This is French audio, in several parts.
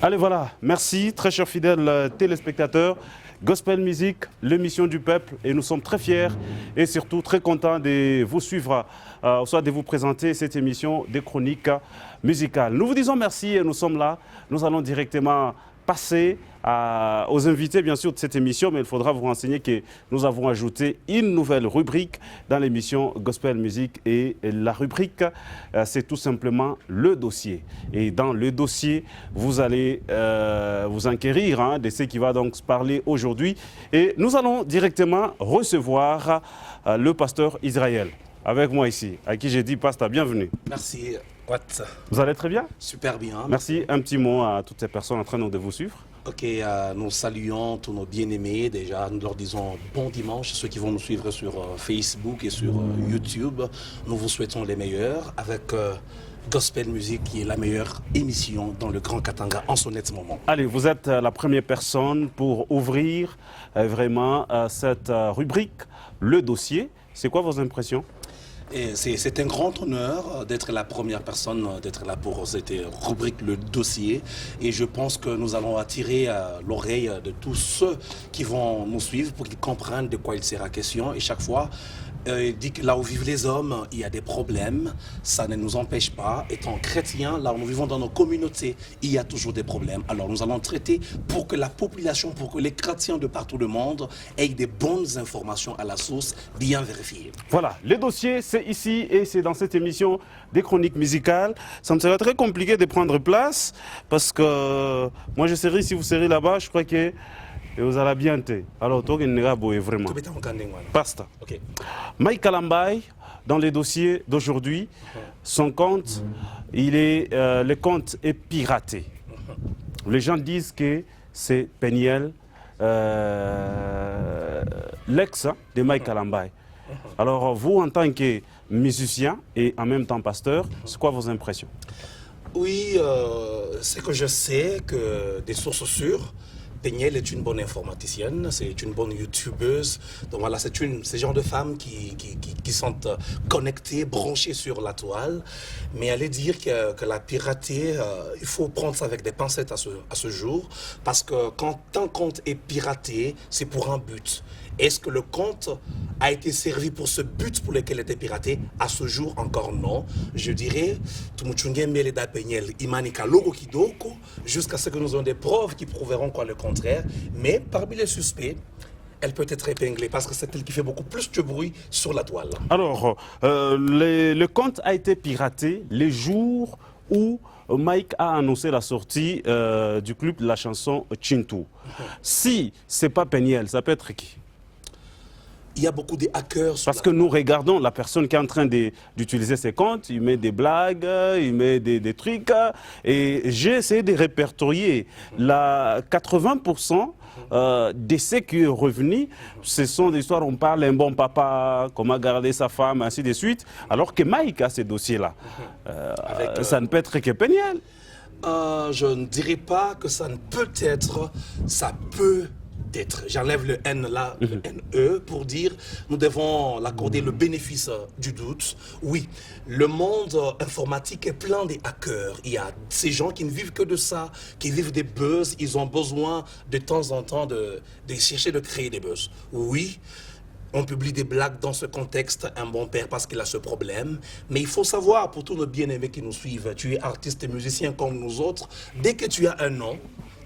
Allez, voilà. Merci, très chers fidèles téléspectateurs. Gospel Music, l'émission du peuple, et nous sommes très fiers et surtout très contents de vous suivre, soit de vous présenter cette émission des chroniques musicales. Nous vous disons merci et nous sommes là. Nous allons directement passer aux invités, bien sûr, de cette émission, mais il faudra vous renseigner que nous avons ajouté une nouvelle rubrique dans l'émission Gospel Music, et la rubrique, c'est tout simplement le dossier. Et dans le dossier, vous allez vous enquérir de ce qui va donc se parler aujourd'hui. Et nous allons directement recevoir le pasteur Israël, avec moi ici, à qui j'ai dit, pasteur, bienvenue. Merci, Watt. Vous allez très bien? Super bien. Merci. Un petit mot à toutes ces personnes en train de vous suivre. Ok, nous saluons tous nos bien-aimés. Déjà, nous leur disons bon dimanche. Ceux qui vont nous suivre sur Facebook et sur YouTube, nous vous souhaitons les meilleurs avec Gospel Music, qui est la meilleure émission dans le Grand Katanga en ce net moment. Allez, vous êtes la première personne pour ouvrir vraiment cette rubrique, le dossier. C'est quoi vos impressions? C'est un grand honneur d'être la première personne, d'être là pour cette rubrique, le dossier. Et je pense que nous allons attirer l'oreille de tous ceux qui vont nous suivre pour qu'ils comprennent de quoi il sera question. Et chaque fois, il dit que là où vivent les hommes, il y a des problèmes. Ça ne nous empêche pas. Étant chrétiens, là où nous vivons dans nos communautés, il y a toujours des problèmes. Alors nous allons traiter pour que la population, pour que les chrétiens de partout le monde aient des bonnes informations à la source, bien vérifiées. Voilà, les dossiers, c'est ici et c'est dans cette émission des chroniques musicales. Ça me sera très compliqué de prendre place parce que moi je serai, si vous serez là-bas, je crois que vous allez bien être. Alors, toi, il n'est vraiment. Pasta. Okay. Mike Kalambai, dans les dossiers d'aujourd'hui, son compte, le compte est piraté. Les gens disent que c'est Peniel, l'ex de Mike Kalambai. Alors, vous, en tant que musicien et en même temps pasteur, c'est quoi vos impressions? Oui, c'est que je sais que des sources sûres, Peniel est une bonne informaticienne, c'est une bonne youtubeuse. Donc voilà, c'est ce genre de femmes qui sont connectées, branchées sur la toile. Mais aller dire que la piraterie, il faut prendre ça avec des pincettes à ce jour. Parce que quand un compte est piraté, c'est pour un but. Est-ce que le compte a été servi pour ce but pour lequel il était piraté? À ce jour, encore non. Je dirais, jusqu'à ce que nous ayons des preuves qui prouveront quoi le contraire. Mais parmi les suspects, elle peut être épinglée parce que c'est elle qui fait beaucoup plus de bruit sur la toile. Alors, le compte a été piraté les jours où Mike a annoncé la sortie du clip de la chanson Chintu. Si ce n'est pas Peniel, ça peut être qui? Il y a beaucoup de hackers. Parce que nous regardons la personne qui est en train d'utiliser ses comptes, il met des blagues, il met des trucs. Et j'ai essayé de répertorier. 80% de ce qui est revenu, ce sont des histoires où on parle d'un bon papa, comment garder sa femme, ainsi de suite. Alors que Mike a ces dossiers-là. Ça ne peut être que Peniel. Je ne dirais pas que ça ne peut être, ça peut d'être. J'enlève le N là, le NE, pour dire nous devons l'accorder le bénéfice du doute. Oui, le monde informatique est plein de hackers. Il y a ces gens qui ne vivent que de ça, qui vivent des buzz. Ils ont besoin de temps en temps de chercher de créer des buzz. Oui, on publie des blagues dans ce contexte, un bon père parce qu'il a ce problème. Mais il faut savoir, pour tous nos bien-aimés qui nous suivent, tu es artiste et musicien comme nous autres, dès que tu as un nom,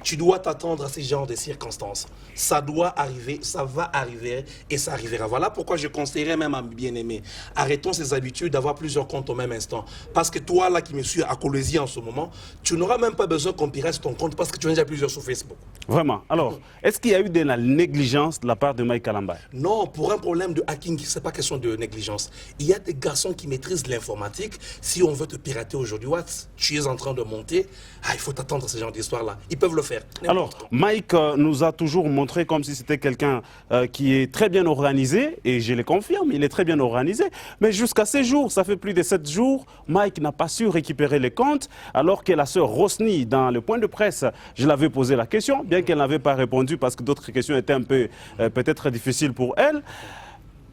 tu dois t'attendre à ces genres de circonstances. Ça doit arriver, ça va arriver et ça arrivera. Voilà pourquoi je conseillerais même à mes bien-aimés, arrêtons ces habitudes d'avoir plusieurs comptes au même instant. Parce que toi, là, qui me suis à Colosie en ce moment, tu n'auras même pas besoin qu'on pirate ton compte parce que tu en as déjà plusieurs sur Facebook. Vraiment. Alors, est-ce qu'il y a eu de la négligence de la part de Mike Kalambai? Non, pour un problème de hacking, ce n'est pas question de négligence. Il y a des garçons qui maîtrisent l'informatique. Si on veut te pirater aujourd'hui, tu es en train de monter, il faut t'attendre à ce genre d'histoire-là. Ils peuvent le faire. Alors, Mike nous a toujours montré comme si c'était quelqu'un qui est très bien organisé, et je le confirme, il est très bien organisé. Mais jusqu'à ces jours, ça fait plus de 7 jours, Mike n'a pas su récupérer les comptes, alors que la sœur Rosny, dans le point de presse, je l'avais posé la question, bien qu'elle n'avait pas répondu parce que d'autres questions étaient un peu peut-être difficiles pour elle.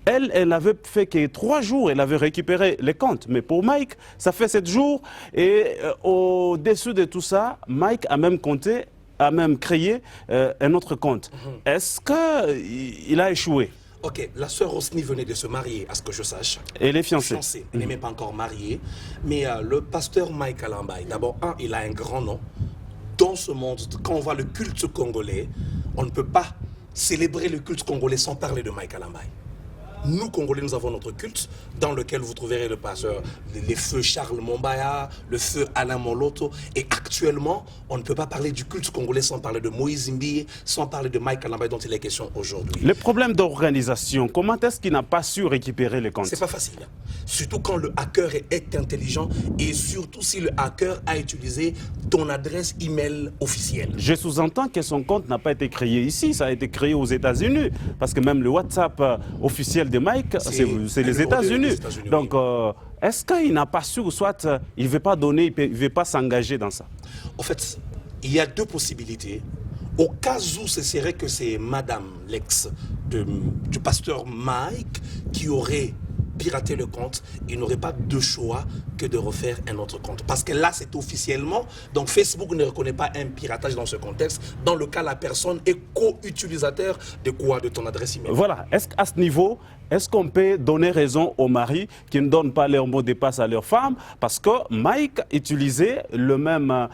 Elle n'avait fait que 3 jours, elle avait récupéré les comptes. Mais pour Mike, ça fait 7 jours. Et au-dessus de tout ça, Mike a même compté, a même créé un autre compte. Est-ce qu'il a échoué? Ok, la sœur Rosny venait de se marier, à ce que je sache. Elle est fiancée. Elle n'est même pas encore mariée. Mais le pasteur Mike Alambaye, d'abord, il a un grand nom. Dans ce monde, quand on voit le culte congolais, on ne peut pas célébrer le culte congolais sans parler de Mike Alambaye. Nous, Congolais, nous avons notre culte dans lequel vous trouverez le pasteur, les feux Charles Mombaya, le feu Alain Moloto. Et actuellement, on ne peut pas parler du culte congolais sans parler de Moïse Mbiye, sans parler de Mike Alambaye dont il est question aujourd'hui. Le problème d'organisation, comment est-ce qu'il n'a pas su récupérer les comptes? C'est pas facile. Surtout quand le hacker est intelligent et surtout si le hacker a utilisé ton adresse email officielle. Je sous-entends que son compte n'a pas été créé ici, ça a été créé aux États-Unis. Parce que même le WhatsApp officiel de Mike, c'est les États-Unis. Donc, est-ce qu'il n'a pas su, ou soit il ne veut pas donner, il ne veut pas s'engager dans ça? En fait, il y a 2 possibilités. Au cas où ce serait que c'est Madame, l'ex du pasteur Mike, qui aurait pirater le compte, il n'aurait pas de choix que de refaire un autre compte. Parce que là, c'est officiellement, donc Facebook ne reconnaît pas un piratage dans ce contexte. Dans le cas, la personne est co-utilisateur de quoi? De ton adresse email. Voilà. Est-ce qu'à ce niveau, est-ce qu'on peut donner raison aux maris qui ne donnent pas leur mot de passe à leur femme? Parce que Mike utilisait le même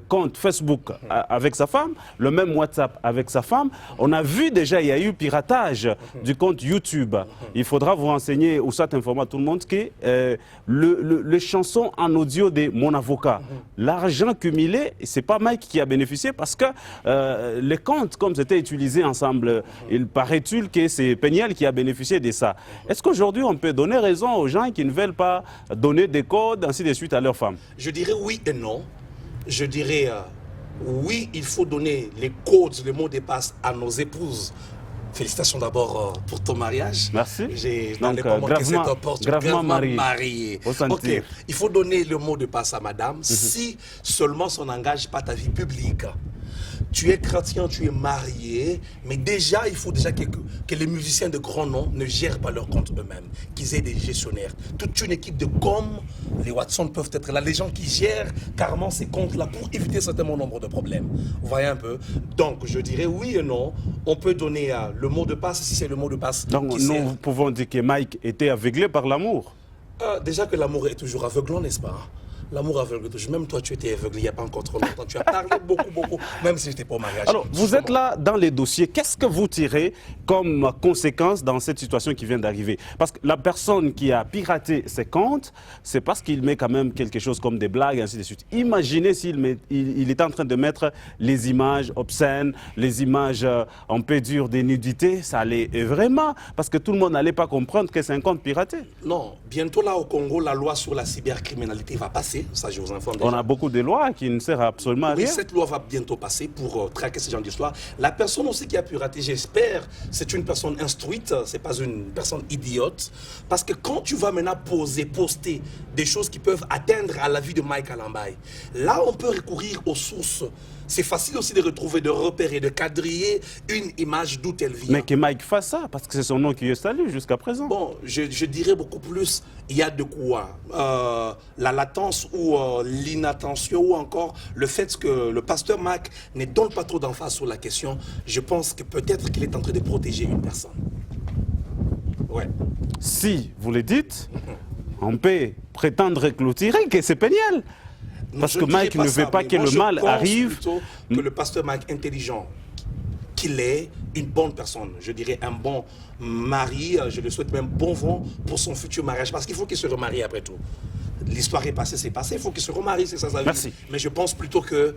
compte Facebook avec sa femme, le même WhatsApp avec sa femme. On a vu déjà, il y a eu piratage du compte YouTube. Il faudra vous renseigner ou ça t'informe à tout le monde que les chansons en audio de Mon Avocat, l'argent cumulé, c'est pas Mike qui a bénéficié parce que les comptes, comme c'était utilisé ensemble, il paraît-il que c'est Peniel qui a bénéficié de ça. Est-ce qu'aujourd'hui, on peut donner raison aux gens qui ne veulent pas donner des codes, ainsi de suite, à leurs femmes? Je dirais oui et non. Je dirais oui, il faut donner les codes, les mots de passe à nos épouses. Félicitations d'abord pour ton mariage. Merci. J'ai gravement marié. Ok, il faut donner le mot de passe à madame si seulement ça n'engage pas ta vie publique. Tu es chrétien, tu es marié, mais déjà, il faut déjà que les musiciens de grand nom ne gèrent pas leur compte eux-mêmes, qu'ils aient des gestionnaires. Toute une équipe de com, les Watson peuvent être là, les gens qui gèrent carrément ces comptes-là pour éviter un certain nombre de problèmes. Vous voyez un peu? Donc, je dirais oui et non. On peut donner le mot de passe si c'est le mot de passe. Donc, nous pouvons dire que Mike était aveuglé par l'amour. Déjà que l'amour est toujours aveuglant, n'est-ce pas? L'amour aveugle toujours. Même toi, tu étais aveugle il n'y a pas encore trop longtemps. Tu as parlé beaucoup, même si je n'étais pas au mariage. Alors, vous êtes là dans les dossiers. Qu'est-ce que vous tirez comme conséquence dans cette situation qui vient d'arriver? Parce que la personne qui a piraté ses comptes, c'est parce qu'il met quand même quelque chose comme des blagues, et ainsi de suite. Imaginez s'il il est en train de mettre les images obscènes, les images un peu dures des nudités. Ça allait vraiment, parce que tout le monde n'allait pas comprendre que c'est un compte piraté. Non, bientôt là au Congo, la loi sur la cybercriminalité va passer. Ça, je vous informe déjà. On a beaucoup de lois qui ne servent absolument à rien. Oui, cette loi va bientôt passer pour traquer ce genre d'histoire. La personne aussi qui a pu rater, j'espère, c'est une personne instruite, c'est pas une personne idiote. Parce que quand tu vas maintenant poster des choses qui peuvent atteindre à la vie de Mike Alambaye, là, on peut recourir aux sources. C'est facile aussi de retrouver, de repérer, de quadriller une image d'où elle vient. Mais que Mike fasse ça, parce que c'est son nom qui est salué jusqu'à présent. Bon, je dirais beaucoup plus, il y a de quoi. La latence ou l'inattention ou encore le fait que le pasteur Mac ne donne pas trop d'emphase sur la question, je pense que peut-être qu'il est en train de protéger une personne. Ouais. Si vous le dites, on peut prétendre clôturer que c'est Peniel. Parce que Mike ne veut pas que le mal arrive. Que le pasteur Mike intelligent, qu'il est une bonne personne, je dirais un bon mari, je lui souhaite même bon vent pour son futur mariage, parce qu'il faut qu'il se remarie après tout. L'histoire est passée, c'est passé, il faut qu'il se remarie, c'est ça sa vie. Merci. Mais je pense plutôt que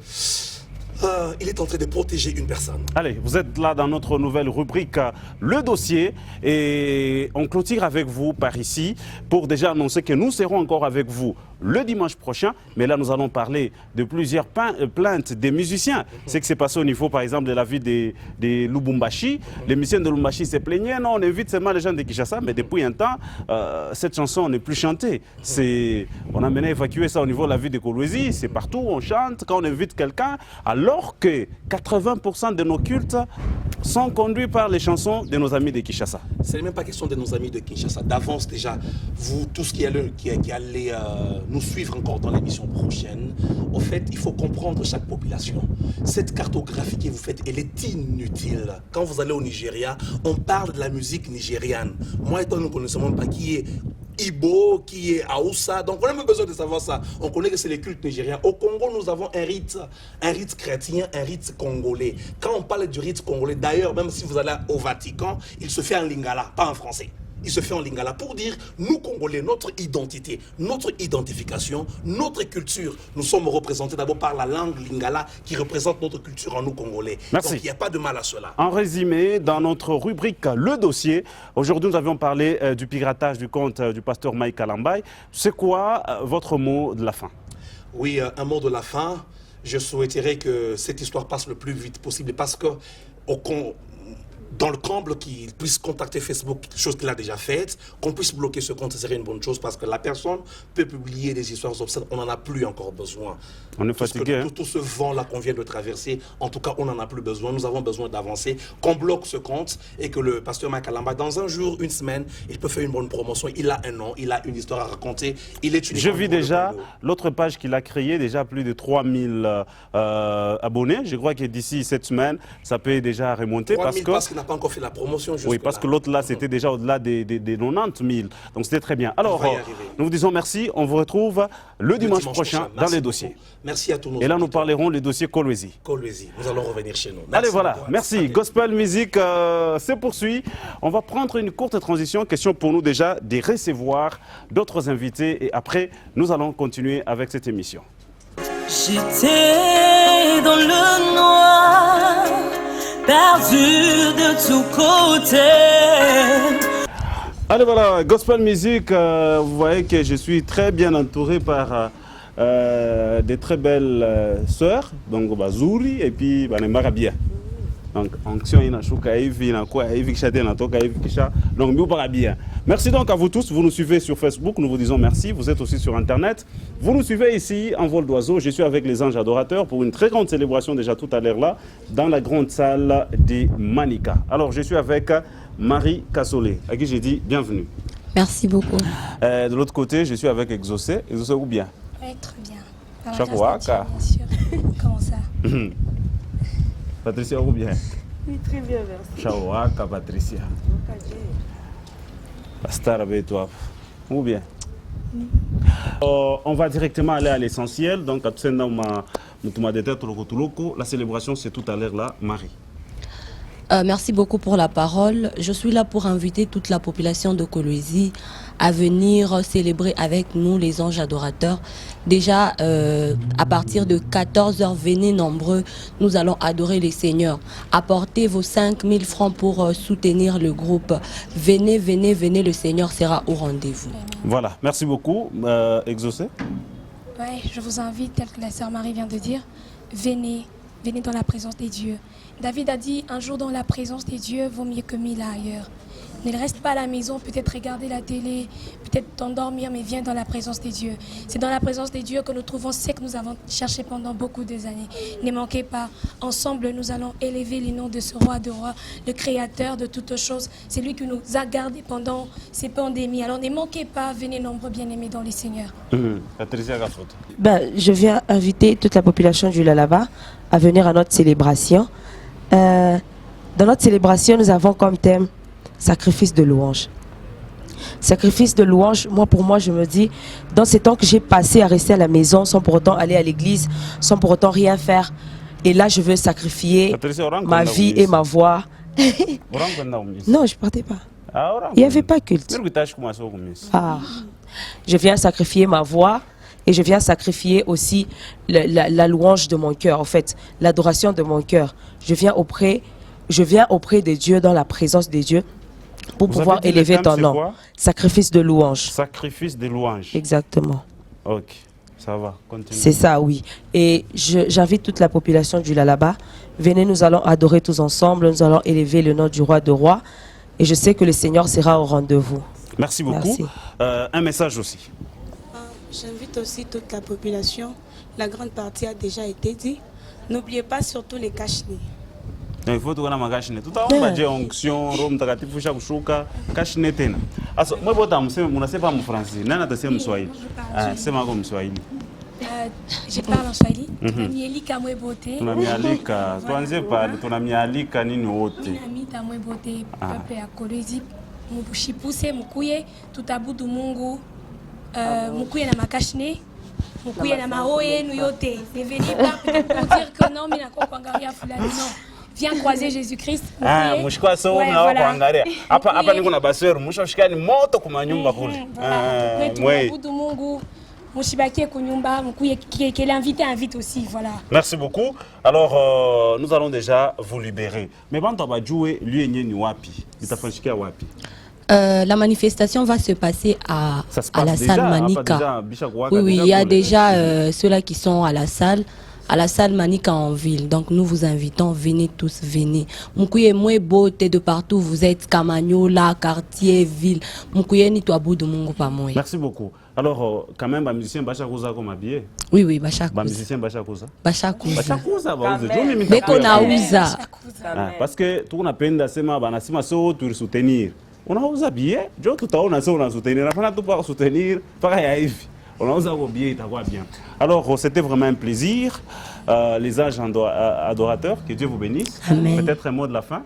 il est en train de protéger une personne. Allez, vous êtes là dans notre nouvelle rubrique, le dossier, et on clôture avec vous par ici pour déjà annoncer que nous serons encore avec vous le dimanche prochain, mais là nous allons parler de plusieurs plaintes des musiciens. Ce qui s'est passé au niveau par exemple de la ville de Lubumbashi. Les musiciens de Lubumbashi se plaignaient, non, on invite seulement les gens de Kinshasa, mais depuis un temps, cette chanson n'est plus chantée. On a maintenant évacué ça au niveau de la ville de Kolwezi, c'est partout, on chante, quand on invite quelqu'un, alors alors que 80% de nos cultes sont conduits par les chansons de nos amis de Kinshasa. Ce n'est même pas question de nos amis de Kinshasa. D'avance déjà, vous, tous qui allez nous suivre encore dans l'émission prochaine, au fait, il faut comprendre chaque population. Cette cartographie que vous faites, elle est inutile. Quand vous allez au Nigeria, on parle de la musique nigériane. Moi et toi, nous ne connaissons même pas qui est Ibo, qui est Aoussa, donc on n'a même besoin de savoir ça. On connaît que c'est les cultes nigériens. Au Congo, nous avons un rite chrétien, un rite congolais. Quand on parle du rite congolais, d'ailleurs, même si vous allez au Vatican, il se fait en lingala, pas en français. Il se fait en lingala pour dire, nous Congolais, notre identité, notre identification, notre culture, nous sommes représentés d'abord par la langue lingala qui représente notre culture en nous Congolais. Merci. Donc il n'y a pas de mal à cela. En résumé, dans notre rubrique Le Dossier, aujourd'hui nous avions parlé du piratage du compte du pasteur Mike Kalambay. C'est quoi votre mot de la fin? Oui, un mot de la fin. Je souhaiterais que cette histoire passe le plus vite possible parce que dans le comble qu'il puisse contacter Facebook, chose qu'il a déjà faite, qu'on puisse bloquer ce compte, ce serait une bonne chose parce que la personne peut publier des histoires obscènes, on n'en a plus encore besoin. On est fatigué. Tout ce vent-là qu'on vient de traverser, en tout cas, on n'en a plus besoin. Nous avons besoin d'avancer, qu'on bloque ce compte et que le pasteur Mike Kalambay, dans un jour, une semaine, il peut faire une bonne promotion. Il a un nom, il a une histoire à raconter. Il est une. Je vis déjà l'autre page qu'il a créée, déjà plus de 3000 abonnés. Je crois que d'ici cette semaine, ça peut déjà remonter. Parce qu'il n'a pas encore fait la promotion. Oui, parce que l'autre là, c'était déjà au-delà des 90 000. Donc c'était très bien. Alors, nous vous disons merci. On vous retrouve le dimanche prochain dans les dossiers. Merci à tous nos Et là, nous parlerons les dossiers Kolwezi. Kolwezi, nous allons revenir chez nous. Merci. Allez, voilà. Merci. Gospel Music se poursuit. On va prendre une courte transition. Question pour nous déjà de recevoir d'autres invités. Et après, nous allons continuer avec cette émission. J'étais dans le noir, perdu de tous côtés. Allez, voilà. Gospel Music, vous voyez que je suis très bien entouré par des très belles sœurs, donc Bazuri et puis Marabia. Donc, onction ina shuka hivi na kwa hivi kisha tena toka hivi kisha. Donc, bien. Merci donc à vous tous. Vous nous suivez sur Facebook, nous vous disons merci. Vous êtes aussi sur Internet. Vous nous suivez ici en vol d'oiseau. Je suis avec les anges adorateurs pour une très grande célébration déjà tout à l'heure là, dans la grande salle de Manika. Alors, je suis avec Marie Kassolé, à qui j'ai dit bienvenue. Merci beaucoup. De l'autre côté, je suis avec Exaucé. Exaucé ou bien? Oui, très bien. Chakouaka. Bien sûr. Comment ça? Patricia ou bien? Oui, très bien, merci. Chakouaka, Patricia. Star avec toi. Ou bien? On va directement aller à l'essentiel. Donc, la célébration, c'est tout à l'heure là, Marie. Merci beaucoup pour la parole. Je suis là pour inviter toute la population de Kolwezi à venir célébrer avec nous les anges adorateurs. Déjà, à partir de 14h, venez nombreux, nous allons adorer les seigneurs. Apportez vos 5000 francs pour soutenir le groupe. Venez, venez, venez, le Seigneur sera au rendez-vous. Voilà, merci beaucoup. Exaucé? Oui, je vous invite, tel que la sœur Marie vient de dire, venez, venez dans la présence des dieux. David a dit, un jour dans la présence des dieux vaut mieux que 1000 ailleurs. Ne reste pas à la maison, peut-être regarder la télé, peut-être t'endormir, mais viens dans la présence des dieux. C'est dans la présence des dieux que nous trouvons ce que nous avons cherché pendant beaucoup d'années. Ne manquez pas, ensemble nous allons élever les noms de ce roi de rois, le créateur de toutes choses. C'est lui qui nous a gardés pendant ces pandémies. Alors ne manquez pas, venez nombreux bien-aimés dans les seigneurs. Je viens inviter toute la population du Lalaba à venir à notre célébration. Dans notre célébration, nous avons comme thème sacrifice de louange. Sacrifice de louange, pour moi, je me dis, dans ces temps que j'ai passé à rester à la maison sans pour autant aller à l'église, sans pour autant rien faire, et là je veux sacrifier ma vie et ma voix. Non, je ne partais pas. Il n'y avait pas culte. Je viens sacrifier ma voix et je viens sacrifier aussi la louange de mon cœur, en fait, l'adoration de mon cœur. Je viens auprès de Dieu, dans la présence de Dieu, pour pouvoir élever ton nom. Sacrifice de louange. Sacrifice de louange. Exactement. Ok, ça va, continue. C'est ça, oui. Et j'invite toute la population du Lalaba. Venez, nous allons adorer tous ensemble, nous allons élever le nom du roi de rois. Et je sais que le Seigneur sera au rendez-vous. Merci beaucoup. Merci. Un message aussi. J'invite aussi toute la population. La grande partie a déjà été dit. N'oubliez pas surtout les cache-nez. il faut tuwe na makashine tutaomba je onction Roho Mtakatifu sha kushuka kashine tena asa mwe bota mseme mnasema mfransi nani atasema mswahili sema kwa mswahili Je parle en Swahili. Tunamialika mwe bote. tunamialika tuanze pale tunamialika nini wote Tunamita mwe bote peuple ya Kolwezi. Mshipuse mkuye tutabudu Mungu. Mkuye na makashne. Mkuye na mao yenu yote. Ne venez pas pour dire que non, mina kwa kuangalia fulani non. Viens croiser Jésus-Christ. Mshikwa so na kuangalia hapa niko na basweru mshoshikani moto kumanyumba kule Tunabudu Mungu. Mouchibaké Kounyumba, qui l'invité invite aussi, voilà. Merci beaucoup. Alors, nous allons déjà vous libérer. Mais quand on va jouer, lui ni wapi? Wapi? La manifestation va se passer à la salle Manika. Oui, il y a déjà ceux-là qui sont à la salle Manika en ville. Donc nous vous invitons, venez tous, venez. Moukouye moué beauté de partout, vous êtes Kamagnola, quartier, ville. Moukouye ni toi bout de Mungu pa moué. Merci beaucoup. Alors, quand même, les musiciens Bacha Kouza comme habillé. Oui, Bacha Kouza. Les musiciens Bacha Kouza. Bacha Kouza. Bacha Kouza, dès qu'on a ouza. Parce que tout on a peine d'asema, banasima so tu soutenir. On a ouza billet, jo tout on a so on a soutenir. Afin de pas soutenir, pareil à Yves. On a ouza billet, t'as quoi bien. Alors, c'était vraiment un plaisir. Les âges adorateurs, que Dieu vous bénisse. Amen. Peut-être un mot de la fin.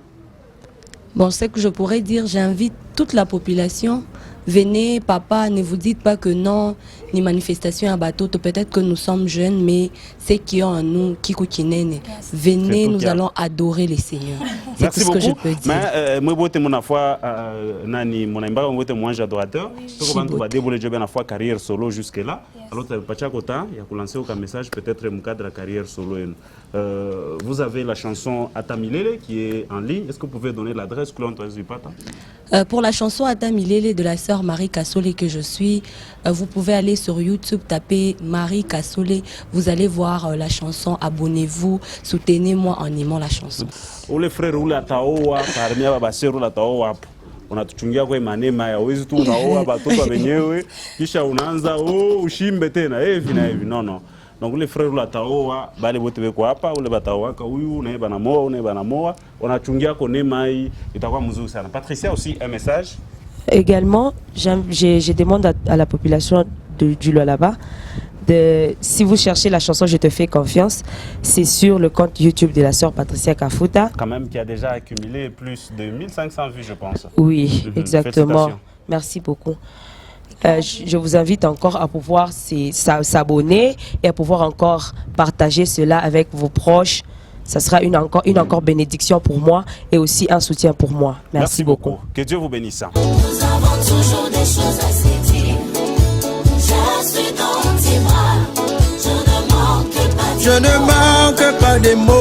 Bon, ce que je pourrais dire, j'invite toute la population. Venez, papa, ne vous dites pas que non, ni manifestation à bateau. Peut-être que nous sommes jeunes, mais ceux qui ont en nous, qui coutinent, venez, nous allons adorer les seigneurs. C'est tout ce que je peux dire. Mais moi, je mon foi, nani, mon imba, moi, moi, adorateur. Donc, on va dévoiler la foi carrière solo jusque là. Alors, Pacha Kota, il y a lancé aucun message, peut-être mon cadre de carrière solo. Vous avez la chanson Atamilele qui est en ligne. Est-ce que vous pouvez donner l'adresse que l'on du pata? Pour la chanson Atamilele de la sœur Marie Kassolé que je suis, vous pouvez aller sur YouTube, taper Marie Kassolé, vous allez voir la chanson, abonnez-vous, soutenez-moi en aimant la chanson. Ule frère ule ataoa, parmi babasero la taoa hapo. Unatuchungia kwa manema ya wezi tu unaoa batoto wenyewe kisha unaanza ushimbe tena hivi na hivi no. Donc les frères ule ataoa bali bote beko hapa ule bataoa ka huyu na banamoa unachungia kwa neema hii itakuwa mzuri sana. Patricia aussi un message. Également, je demande à la population du Lualaba, si vous cherchez la chanson Je te fais confiance, c'est sur le compte YouTube de la sœur Patricia Kafuta. Quand même, qui a déjà accumulé plus de 1500 vues, je pense. Oui, exactement. Merci beaucoup. Je vous invite encore à pouvoir s'abonner et à pouvoir encore partager cela avec vos proches. Ça sera une encore bénédiction pour moi et aussi un soutien pour moi. Merci beaucoup. Que Dieu vous bénisse. Nous avons toujours des choses à se dire. Je suis dans tes bras. Je ne manque pas de mots.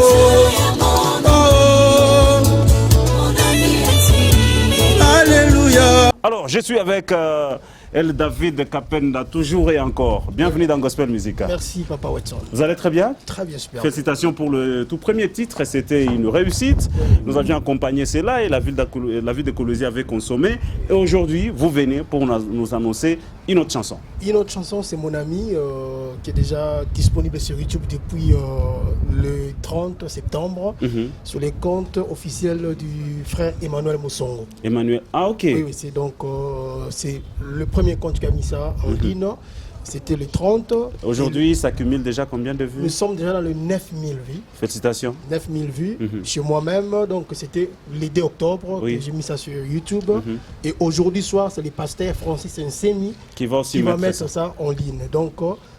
Alléluia. Alors, je suis avec El David Kapenda, toujours et encore. Bienvenue dans Gospel Music. Merci, Papa Watson. Vous allez très bien? Très bien, super. Félicitations pour le tout premier titre, c'était une réussite. Nous avions accompagné cela et la ville de Kolwezi avait consommé. Et aujourd'hui, vous venez pour nous annoncer une autre chanson. Une autre chanson, c'est mon ami qui est déjà disponible sur YouTube depuis le 30 septembre sur les comptes officiels du frère Emmanuel Moussongo. Emmanuel, ah ok. Oui, c'est donc c'est le premier compte qui a mis ça en ligne. C'était le 30. Aujourd'hui, ça cumule déjà combien de vues? Nous sommes déjà dans les 9000 vues. Félicitations. 9000 vues. Chez moi-même, donc c'était le 2 octobre que j'ai mis ça sur YouTube. Et aujourd'hui soir, c'est le pasteur Francis Nsemi qui va aussi mettre ça en ligne. Donc,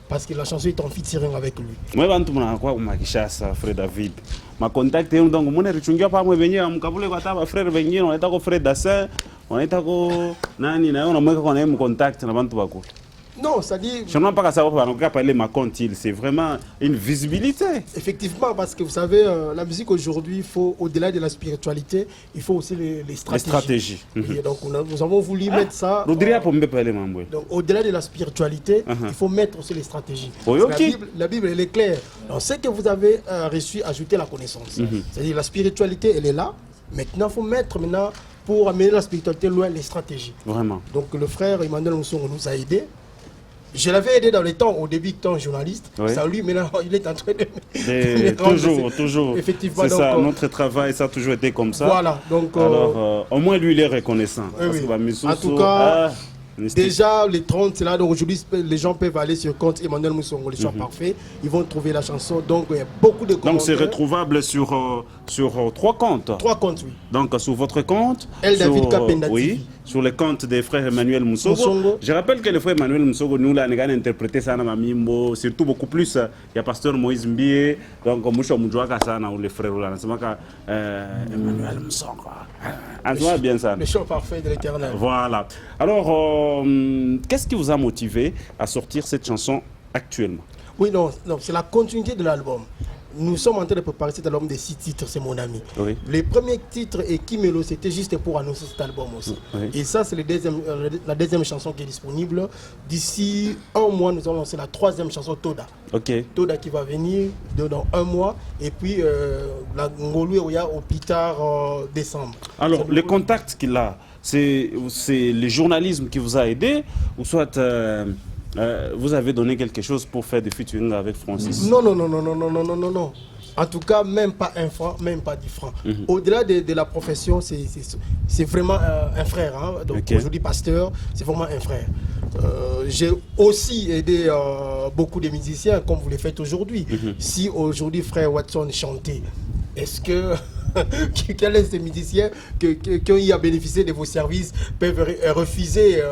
parce que la chanson est en featuring avec lui. Moi, je suis frère David. Ma contact est donc mon richungia pas moi venir mkabule kwa taba frère wengine wanaita ko frère Dassin wanaita ko nani na yona mweka kwa mu contact na bantu bako. Non, c'est-à-dire... Je ne sais pas savoir parler ma compte, c'est vraiment une visibilité. Effectivement, parce que vous savez, la musique aujourd'hui, au-delà de la spiritualité, il faut aussi les stratégies. Et donc nous avons voulu mettre ça... Donc au-delà de la spiritualité, il faut mettre aussi les stratégies. La Bible, elle est claire. Donc ce que vous avez reçu, ajouter la connaissance. C'est-à-dire la spiritualité, elle est là. Maintenant, il faut mettre pour amener la spiritualité loin les stratégies. Vraiment. Donc le frère Emmanuel Moussongo nous a aidés. Je l'avais aidé dans les temps, au début, étant journaliste. Oui. Ça lui, maintenant, il est en train de... toujours. Effectivement. C'est ça, notre travail, ça a toujours été comme ça. Voilà. Donc, alors, au moins, lui, il est reconnaissant. Oui, en tout cas... Déjà, les 30, c'est là, donc aujourd'hui, les gens peuvent aller sur le compte Emmanuel Moussongo, les chants parfaits. Ils vont trouver la chanson. Donc, il y a beaucoup de commentaires. Donc, c'est retrouvable sur 3 comptes. 3 comptes, oui. Donc, sur votre compte. David Kapenda oui, sur le compte des frères Emmanuel Moussongo. Je rappelle que le frère Emmanuel Moussongo, nous, là, on a interprété ça dans Mamimbo, surtout beaucoup plus. Il y a pasteur Moïse Mbie, donc, Moussa Moudjouaka, ça, ou les frères, là, c'est Emmanuel Moussongo. On voit bien ça. Le chant parfait de l'Éternel. Voilà. Alors, qu'est-ce qui vous a motivé à sortir cette chanson actuellement? Oui, non, c'est la continuité de l'album. Nous sommes en train de préparer cet album de 6 titres, c'est mon ami. Oui. Les premiers titres et Kimelo, c'était juste pour annoncer cet album aussi. Oui. Et ça, c'est la deuxième chanson qui est disponible. D'ici 1 mois, nous allons lancer la 3e chanson, Toda. Okay. Toda qui va venir dans 1 mois. Et puis, la Ngolou Oya au plus tard décembre. Alors, les contacts qu'il a, c'est le journalisme qui vous a aidé ou soit... vous avez donné quelque chose pour faire des featuring avec Francis? Non. En tout cas, même pas 1 franc, même pas 10 francs. Au-delà de la profession, c'est vraiment un frère. Hein. Donc aujourd'hui, pasteur, c'est vraiment un frère. J'ai aussi aidé beaucoup de musiciens, comme vous le faites aujourd'hui. Si aujourd'hui, frère Watson chantait, est-ce que... Quel est ce musicien qui a bénéficié de vos services peuvent refuser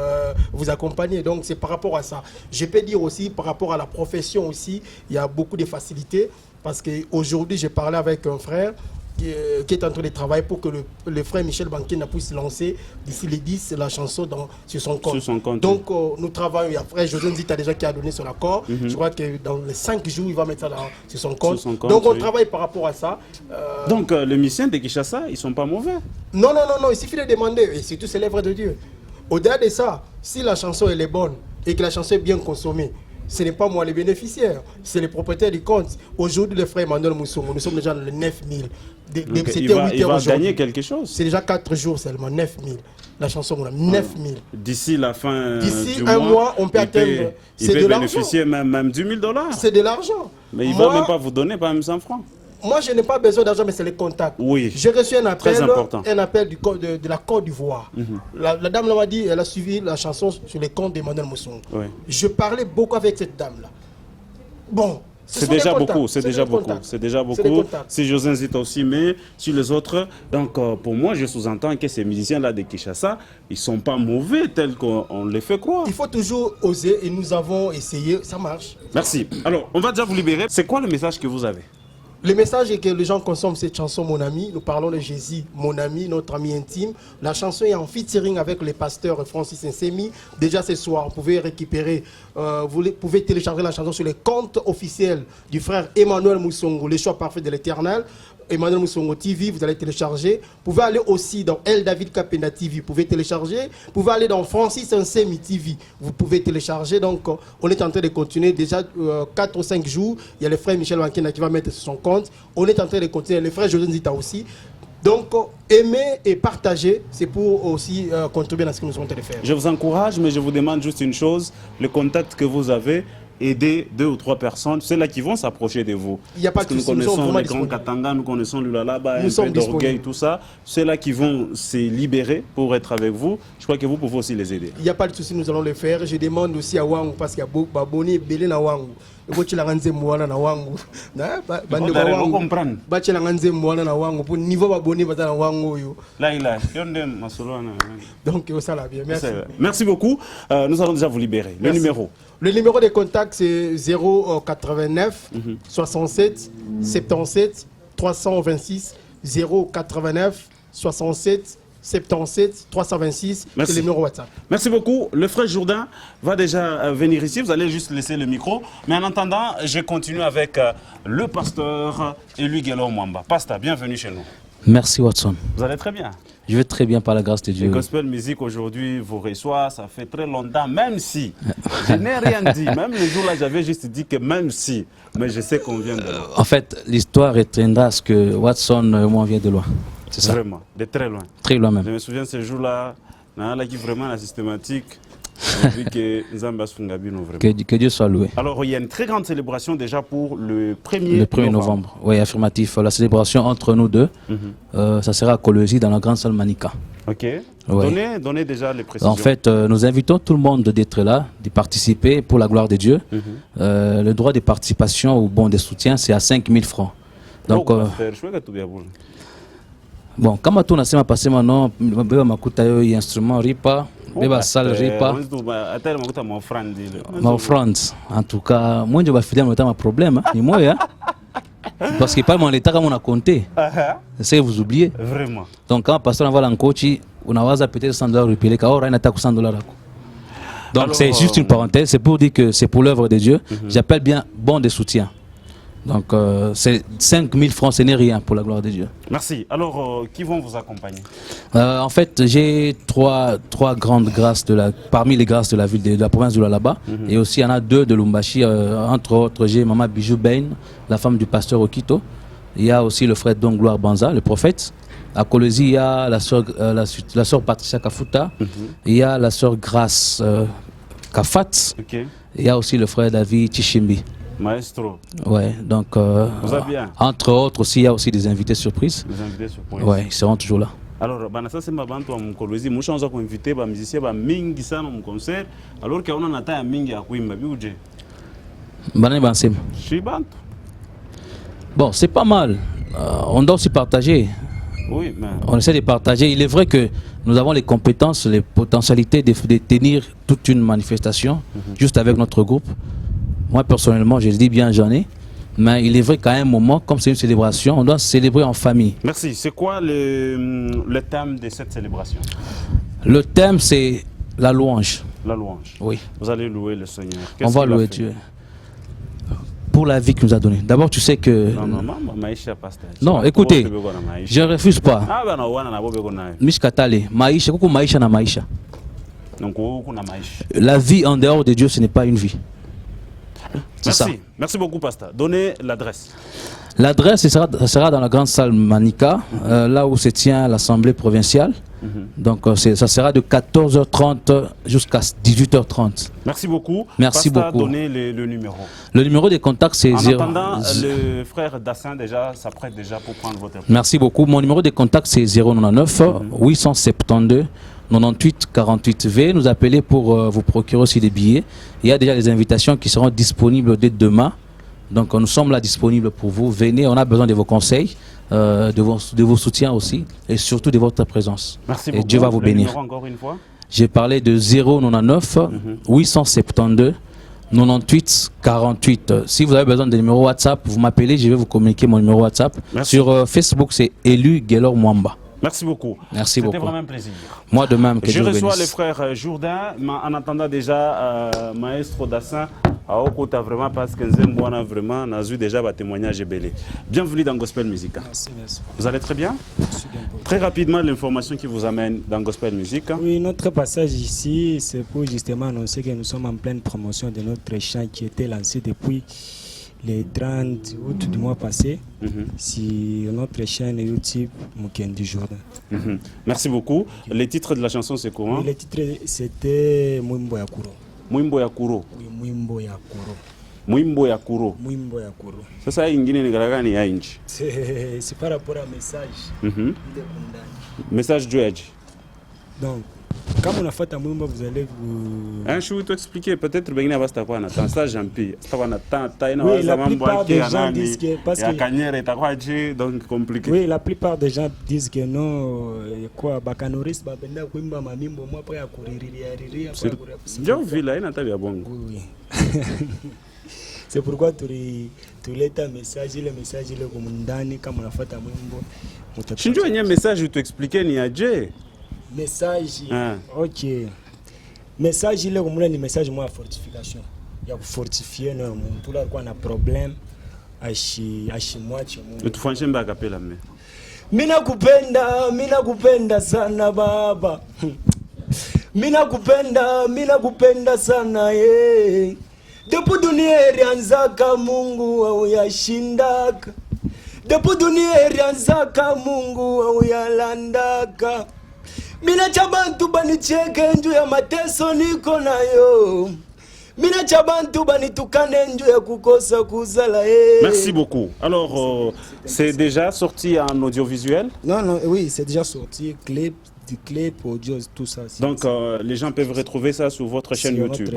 vous accompagner? Donc c'est par rapport à ça. Je peux dire aussi par rapport à la profession aussi, il y a beaucoup de facilités parce qu'aujourd'hui j'ai parlé avec un frère qui est en train de travailler pour que le frère Michel Bankina puisse lancer d'ici les 10 la chanson sur son compte. Donc nous travaillons, il y a frère José Nzita déjà qui a donné son accord. Je crois que dans les 5 jours il va mettre ça sur son compte. Donc on travaille par rapport à ça. Donc les musiciens de Kinshasa, ils ne sont pas mauvais? Non, il suffit de demander, et surtout c'est l'œuvre de Dieu. Au-delà de ça, si la chanson elle est bonne et que la chanson est bien consommée, ce n'est pas moi le bénéficiaire, c'est le propriétaire du compte. Aujourd'hui, le frère Emmanuel Moussongo, nous sommes déjà dans les 9000. Il va gagner quelque chose. C'est déjà 4 jours seulement, 9000. La chanson, on a 9000. D'ici la fin d'ici un mois, on peut atteindre. Il peut bénéficier même $10 000. C'est de l'argent. Mais il ne va même pas vous donner, pas même 100 francs. Moi, je n'ai pas besoin d'argent, mais c'est les contacts. Oui. J'ai reçu un appel de la Côte d'Ivoire. La dame m'a dit, elle a suivi la chanson sur les comptes d'Emmanuel Moussongo. Oui. Je parlais beaucoup avec cette dame-là. Bon. C'est déjà beaucoup, c'est déjà beaucoup. Si José Nzita aussi, mais sur les autres. Donc, pour moi, je sous-entends que ces musiciens-là de Kinshasa, ils ne sont pas mauvais tels qu'on les fait croire. Il faut toujours oser et nous avons essayé, ça marche. Merci. Alors, on va déjà vous libérer. C'est quoi le message que vous avez? Le message est que les gens consomment cette chanson, mon ami. Nous parlons de Jésus, mon ami, notre ami intime. La chanson est en featuring avec le pasteur Francis Nsemi. Déjà ce soir, vous pouvez récupérer, vous pouvez télécharger la chanson sur les comptes officiels du frère Emmanuel Moussongo, les choix parfaits de l'Éternel. Emmanuel Moussongo TV, vous allez télécharger. Vous pouvez aller aussi dans David Kapenda TV, vous pouvez télécharger. Vous pouvez aller dans Francis Nsemi TV, vous pouvez télécharger. Donc, on est en train de continuer. Déjà 4 ou 5 jours, il y a le frère Michel Bankina qui va mettre sur son compte. On est en train de continuer. Le frère José Nzita aussi. Donc, aimer et partager, c'est pour aussi contribuer à ce que nous sommes en train de faire. Je vous encourage, mais je vous demande juste une chose. Le contact que vous avez, aider 2 ou 3 personnes, c'est là qui vont s'approcher de vous. Il n'y a pas de souci, nous connaissons les grands Katanga, nous connaissons Lulalaba, un peu d'orgueil, tout ça. C'est là qui vont se libérer pour être avec vous. Je crois que vous pouvez aussi les aider. Il n'y a pas de souci, nous allons le faire. Je demande aussi à Wangu, parce qu'il y a beaucoup de belé na Wangu. Pour niveau donc ça là bien, merci. Merci beaucoup. Nous allons déjà vous libérer. Merci. Le numéro de contact c'est 089 67 77 326 089 67 77 326, c'est le numéro WhatsApp. Merci beaucoup. Le frère Jourdain va déjà venir ici. Vous allez juste laisser le micro. Mais en attendant, je continue avec le pasteur Eluigelo Mwamba. Pasteur, bienvenue chez nous. Merci Watson. Vous allez très bien? Je vais très bien par la grâce de Dieu. Le Gospel Music aujourd'hui vous reçoit, ça fait très longtemps, même si je n'ai rien dit. Même le jour-là, j'avais juste dit que même si, mais je sais qu'on vient de loin. En fait, l'histoire retiendra ce que Watson, moi, vient de loin. C'est ça. Vraiment, de très loin. Très loin même. Je me souviens ce jour-là, là qui vraiment la systématique, Que Dieu soit loué. Alors, il y a une très grande célébration déjà pour le 1er novembre. Oui, affirmatif. La célébration entre nous deux, ça sera à Kolwezi dans la grande salle Manika. Ok. Ouais. Donnez déjà les précisions. En fait, nous invitons tout le monde d'être là, de participer pour la gloire de Dieu. Le droit de participation ou bon de soutien, c'est à 5 000 francs. Donc, bon, comme tout n'a pas passé maintenant, il y a instrument ripa, beba salle ripa. Ma offrande. En tout cas, moi je vais finir mon problème, ni moi hein. Parce que pas mon état comme on a compté. C'est vous oubliez. Vraiment. Donc quand pasteur envoie l'encochi, on a peut-être 100 $, repéré quand on a attaque 100 $. Donc c'est juste une parenthèse, c'est pour dire que c'est pour l'œuvre de Dieu. J'appelle bien bon de soutien. Donc c'est 5 000 francs, ce n'est rien pour la gloire de Dieu. Merci. Alors, qui vont vous accompagner? En fait, j'ai trois grandes grâces parmi les grâces de la ville de la province de Lualaba. Et aussi, il y en a 2 de Lumbashi. Entre autres, j'ai Maman Bijou Bain, la femme du pasteur Okito. Il y a aussi le frère Don Gloire Banza, le prophète. À Kolwezi, il y a la sœur Patricia Kafuta. Il y a la sœur Grace Kafat. Il y a aussi le frère David Chishimbi. Maestro. Ouais, donc bien. Entre autres aussi, il y a aussi des invités surprises. Des invités surprises. Ouais, ils seront toujours là. Alors, ça c'est ma bande à Kolwezi. Moi, je suis invité par musiciens, par mingi ça dans mon concert. Alors qu'on a un mingi à Kuimba, biuje. Je suis bantu. Bon, c'est pas mal. On doit aussi partager. Oui, mais... On essaie de partager. Il est vrai que nous avons les compétences, les potentialités de tenir toute une manifestation juste avec notre groupe. Moi, personnellement, je dis bien, j'en ai. Mais il est vrai qu'à un moment, comme c'est une célébration, on doit célébrer en famille. Merci. C'est quoi le thème de cette célébration? Le thème, c'est la louange. La louange. Oui. Vous allez louer le Seigneur. On va louer Dieu. Pour la vie qu'il nous a donnée. D'abord, tu sais que... Non, écoutez, je ne refuse pas. Maïcha, coucou Maïcha na Maïcha. La vie en dehors de Dieu, ce n'est pas une vie. Merci. Merci beaucoup, pasteur. Donnez l'adresse. L'adresse sera dans la grande salle Manika, là où se tient l'assemblée provinciale. Donc ça sera de 14h30 jusqu'à 18h30. Merci beaucoup. Merci beaucoup. Donnez le numéro. Le numéro de contact c'est 0. En attendant, le frère Dassin déjà s'apprête déjà pour prendre votre... Merci beaucoup. Mon numéro de contact c'est 099 872 98 48. Veuillez nous appeler pour vous procurer aussi des billets. Il y a déjà des invitations qui seront disponibles dès demain. Donc nous sommes là disponibles pour vous. Venez, on a besoin de vos conseils, de vos soutiens aussi et surtout de votre présence. Merci et beaucoup. Dieu va vous bénir. Numéro encore une fois. J'ai parlé de 099 872 98 48. Si vous avez besoin de numéro WhatsApp, vous m'appelez, je vais vous communiquer mon numéro WhatsApp. Merci. Sur Facebook, c'est Élu Guélor Mwamba. Merci beaucoup. Merci beaucoup. C'était vraiment un plaisir. Moi de même. Que je Dieu reçois bénisse. les frères Jourdain, mais en attendant déjà Maestro Dassin, à Okota vraiment parce que Nzembouana vraiment n'a eu déjà un témoignage belé. Bienvenue dans Gospel Music. Merci, merci. Vous allez très bien? Très rapidement, l'information qui vous amène dans Gospel Music. Oui, notre passage ici, c'est pour justement annoncer que nous sommes en pleine promotion de notre chant qui était lancé depuis le 30 août du mois passé sur notre chaîne YouTube Mukendi Jourdain. Merci beaucoup. Le titre de la chanson, c'est comment? Oui, le titre, c'était Mwimbo ya Kuro. Mwimbo ya Kuro. Oui, Mwimbo ya Kuro. Mwimbo ya Kuro. Mwimbo ya Kuro. Sasa ingine ni garagani ya inchi. C'est par rapport à message. Message du Edge. Donc, quand on a fait un mwimbo, vous allez vous... Un chou, tu expliquer, peut-être que vous avez quoi dans ça, j'en prie. Oui, la plupart des gens disent que... Parce que... donc compliqué. Oui, la plupart des gens disent que non, quoi, Bakanoris, Babenda, Kwimba, Mamimbo, moi, après, à courir, Oui. C'est pourquoi tu lètes un message, le message, il est comme ndani, comme on a fait un mwimbo. Si tu as un message, je t'explique, ni à Dieu. Message, ok. Message, il est comme un message moi fortification. Il y a fortifier non, tout là quoi on a problème. Ashi moi tu me. Tu fais un bac appel à moi. Mina kupenda sana baba. Mina kupenda sana ye. Depo dunia ilianzaka Mungu au yashindaka. Depo dunia ilianzaka Mungu au yalandaka. Mina chabantu banicheke njuu ya mateso niko nayo. Mina chabantu banitukane njuu ya kukosa kuzala. Merci beaucoup. Alors, c'est déjà sorti en audiovisuel? Non, oui, c'est déjà sorti. Du clip, audio, tout ça. Donc, les gens peuvent retrouver ça sur votre chaîne YouTube.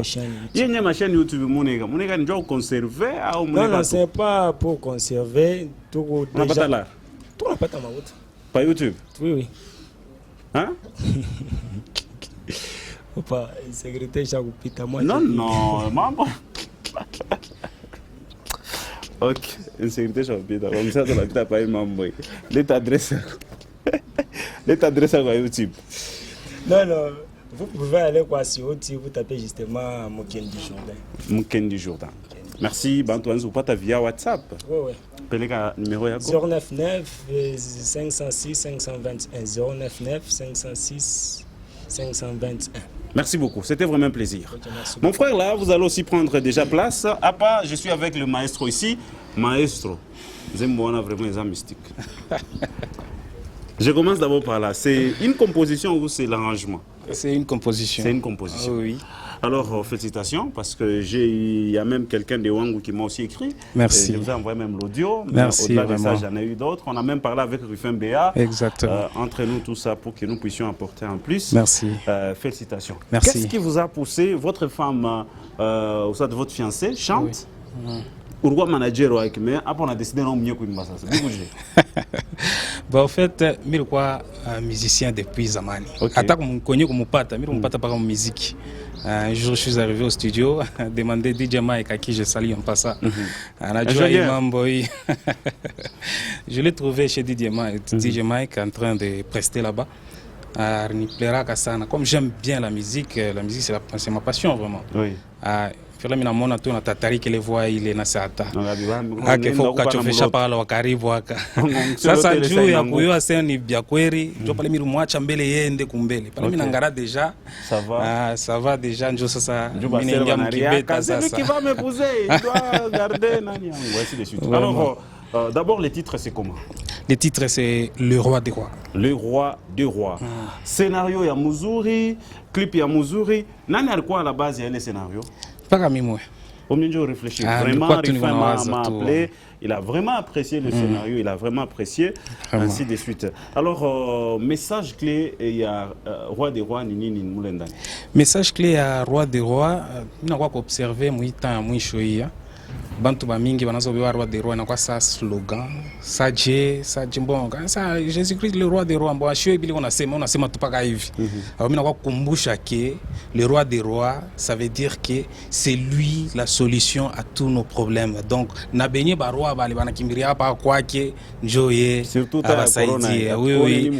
Il y a ma chaîne YouTube, Mounega Ndjo conservé ou Non, c'est pas pour conserver. On n'a pas ta là. On n'a pas ta maroute. Pas YouTube? Oui. Hein? Pas insécurité, j'ai coupé ta moi. Non, maman. Ok, insécurité, j'ai coupé ta. Comme ça, tu n'as pas eu maman. L'État adresse à YouTube. Non, vous pouvez aller sur YouTube, vous tapez justement Mukendi Jourdain. Mukendi Jourdain. Merci, Bantoine Zoupata via WhatsApp. Oui. Peleka numéro 099 506 521. 099 506 521. Merci beaucoup, c'était vraiment un plaisir. Okay, mon frère, là, vous allez aussi prendre déjà place. À part, je suis avec le maestro ici. Maestro, Zembouana vraiment les mystique. Je commence d'abord par là. C'est une composition ou c'est l'arrangement? C'est une composition. C'est une composition. Oui. Alors, félicitations, parce que il y a même quelqu'un de Wangou qui m'a aussi écrit. Merci. Je vous ai envoyé même l'audio. Merci. Au-delà de ça, j'en ai eu d'autres. On a même parlé avec Rufin Béa. Exactement. Entre nous, tout ça, pour que nous puissions apporter en plus. Merci. Félicitations. Merci. Qu'est-ce qui vous a poussé? Votre femme, au sein de votre fiancé, chante? Oui. Pourquoi manager avec moi? Après, on a décidé de mieux que Bah, en fait, je suis musicien depuis Zamani. Attaque mon connu comme pata, je ne pas par musique. Un jour, je suis arrivé au studio, demander DJ Mike à qui je salue en passant. Je l'ai trouvé chez DJ Mike en train de prester là-bas. Comme j'aime bien la musique c'est ma passion vraiment. Oui. Fela mina mona tu na tatari kile voix ile na sata. Ake foka chofesha pala wakaribu waka. Sasa juu ya kuyoa sasa ni bya kweli, ndio pale mimi rumwacha mbele yende kumbele. Pale mimi nangara déjà. Ça va. Ça va déjà ndio sasa mimi ningia mkibeta sasa. C'est lui qui va m'épouser, il doit garder nani yangu ainsi de suite. Alors d'abord les titres c'est comment? Les titres c'est Le Roi des Rois. Le Roi des Rois. Scénario ya Muzuri, clip ya Muzuri. Nani alikuwa à la base ya ile scénario? Pas comme moi. Au milieu de réfléchir, vraiment, Rifin m'a appelé, il a vraiment apprécié le scénario, il a vraiment apprécié, ainsi de suite. Alors, message clé, il y a Roi des Rois, Nini Moulendani. Message clé à Roi des Rois, nous avons observé, bantu bamingi banazobewa Roi des Rois na kwa sa slogan sa bon ça Jésus-Christ le Roi des Rois bon ashio ibili unasema tupaka hivi alors mimi nakuwa kukumbusha que le Roi des Rois ça veut dire que c'est lui la solution à tous nos problèmes donc na benye ba roi bali banakimbiria hapa kwake njoye surtout ta corona oui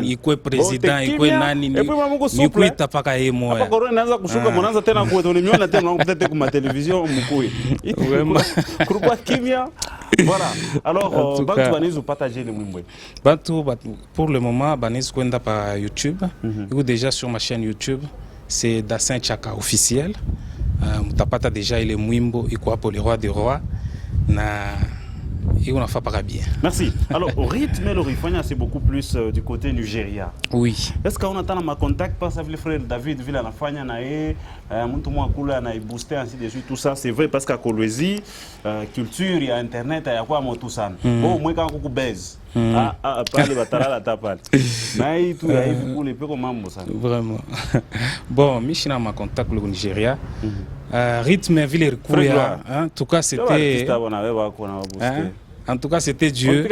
ikwe president ikwe nani ni kuita paka yeye moya hapa corona inaanza kushuka mnaanza tena kuwa nimeona tena peut-être kwa television mkuu Pourquoi Kimia? Voilà. Alors, Bantu Banizou partager le Mumbai. Bantu, pour le moment, Banizou Kwenda par YouTube. Ou déjà sur ma chaîne YouTube, c'est Dassin Chaka officiel. Mutapata déjà il est Mwimbo, il quoi pour le Roi des Rois. Et on a fait pas bien. Merci. Alors, au rythme, le Rifania, c'est beaucoup plus du côté Nigeria. Oui. Est-ce qu'on attend ma contact parce que le frère David Villa la Fania nae, Muntumo Akula na booster ainsi de suite tout ça, c'est vrai parce qu'à Kolwezi, culture, il y a internet, il y a quoi mon tout ça. Oh, moi quand on baise. Pas les batara la tapale. Mais tout y pour les peu comme mambo ça. Vraiment. Bon, Michina ma contact le Nigeria. Rythme ville Kouria, en tout cas c'était en tout cas c'était Dieu.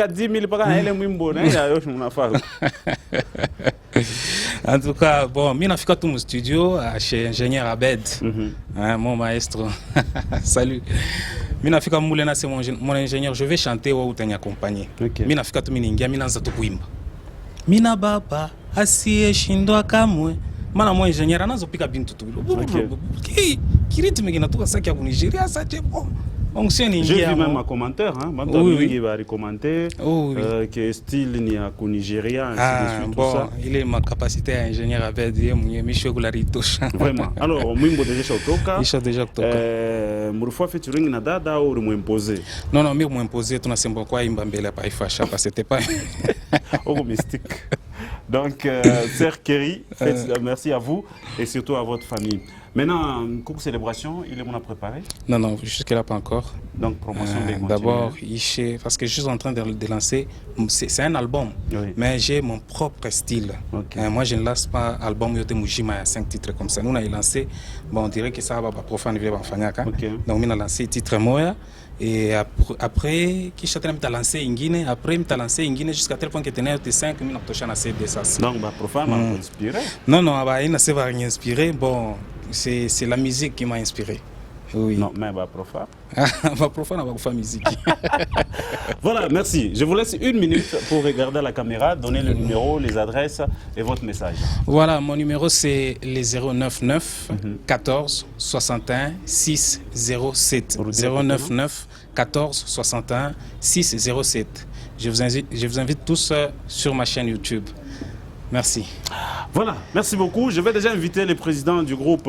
En tout cas bon, mimi nafika tu mu studio chez ingénieur Abed. Mon maestro. Salut. Mimi nafika mule na c'est mon ingénieur, je vais chanter ou utani accompagner. Mimi nafika tu mimi ningia mimi naanza tu kuimba. Mina baba asiyeshindwa kamwe. Mana moi ingénieur anazopika bintu tu. Kiritme kinatoka saki ya Nigeria ça c'est bon. J'ai vu même un commentaire, hein, qui va recommander que style n'y a qu'au Nigeria, ainsi de suite, bon, tout ça. Il est ma capacité à ingénieur à faire des vraiment. Alors, Mwimbo déjà Otoka. Il chante déjà Otoka. Mourfoua featuring na dada ou m'imposer. Non, mais m'imposer, tu n'as pas quoi imbambela pas ifasha parce que c'était pas. Oh mystique. Donc, Sœur Kerry, merci à vous et surtout à votre famille. Maintenant, coucou célébration, il est mon à préparer? Non, non, jusque-là pas encore. Donc, promotion d'abord, parce que je suis en train de lancer, c'est un album, mais j'ai mon propre style. Moi, je ne lance pas album Yote Mujima, il y a 5 titres comme ça. Nous, on a lancé, bon, on dirait que ça va profane vivre en Fanyaka. Donc, on a lancé titre Moya. Et après, qui chacun m'a lancé Ingine, après m'a lancé Ingine jusqu'à tel point que tenait 5 minutes de chana CD ça. Donc, bah, profane m'a inspiré. Non, non, bah, il n'a pas rien inspiré. Bon, c'est la musique qui m'a inspiré. Oui. Non, mais bah, profane. Bah, profane, va faire musique. Voilà, merci. Je vous laisse 1 minute pour regarder la caméra, donner le numéro, les adresses et votre message. Voilà, mon numéro c'est les 099 14 61 607. 099 14 61 607. Je vous invite tous sur ma chaîne YouTube. Merci. Voilà, merci beaucoup. Je vais déjà inviter les présidents du groupe,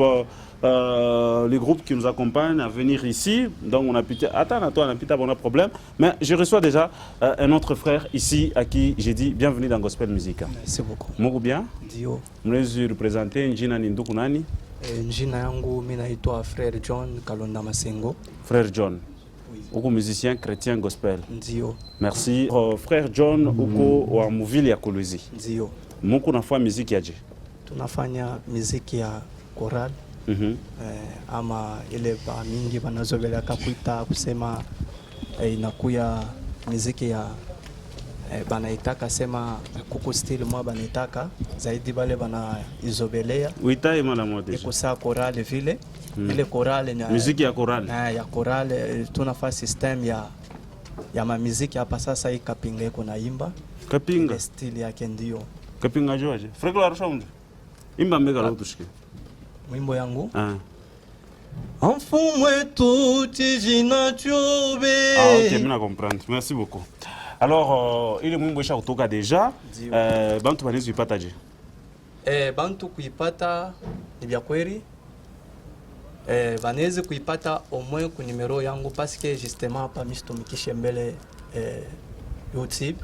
les groupes qui nous accompagnent à venir ici. Donc on a pu... Attends, on a pu avoir un problème. Mais je reçois déjà un autre frère ici à qui j'ai dit bienvenue dans Gospel Music. Merci beaucoup. Mungu bien? Dio. Mlezi représenter njina ni nduku nani? Njina yangu mimi naitwa Frère John Kalonda Masengo. Frère John. Uko musicien chrétien gospel. Ndio. Merci. Frère John uko wa muvili ya Kolwezi. Ndio. Muko nafanya muziki aje? Tunafanya muziki ya choral. Ama ile ba mingi banazobelea kakuita kusema inakuya muziki ya banaitaka sema kuku style mwa banaitaka zaidi bale bana izobelea. Uitai mala moja. Iko saa choral vile. Ile choral ni muziki ya choral. Ya choral tunafanya system ya muziki hapa sasa hii Kapinga iko naimba. Kapinga style yake ndio. Kapinga joaje? Frekla rushaunde. Imba mbega la utushike. Mwimbo yangu? Enfumwe tuti jina chobe. Ok, mimi na comprendre. Merci beaucoup. Alors, ile mwimbo isha kutoka deja. Bantu banezi kuipata je? Bantu kuipata ni vya kweli. Banezi kuipata au moins ku numero yangu parce que justement hapa misitumikishe mbele YouTube.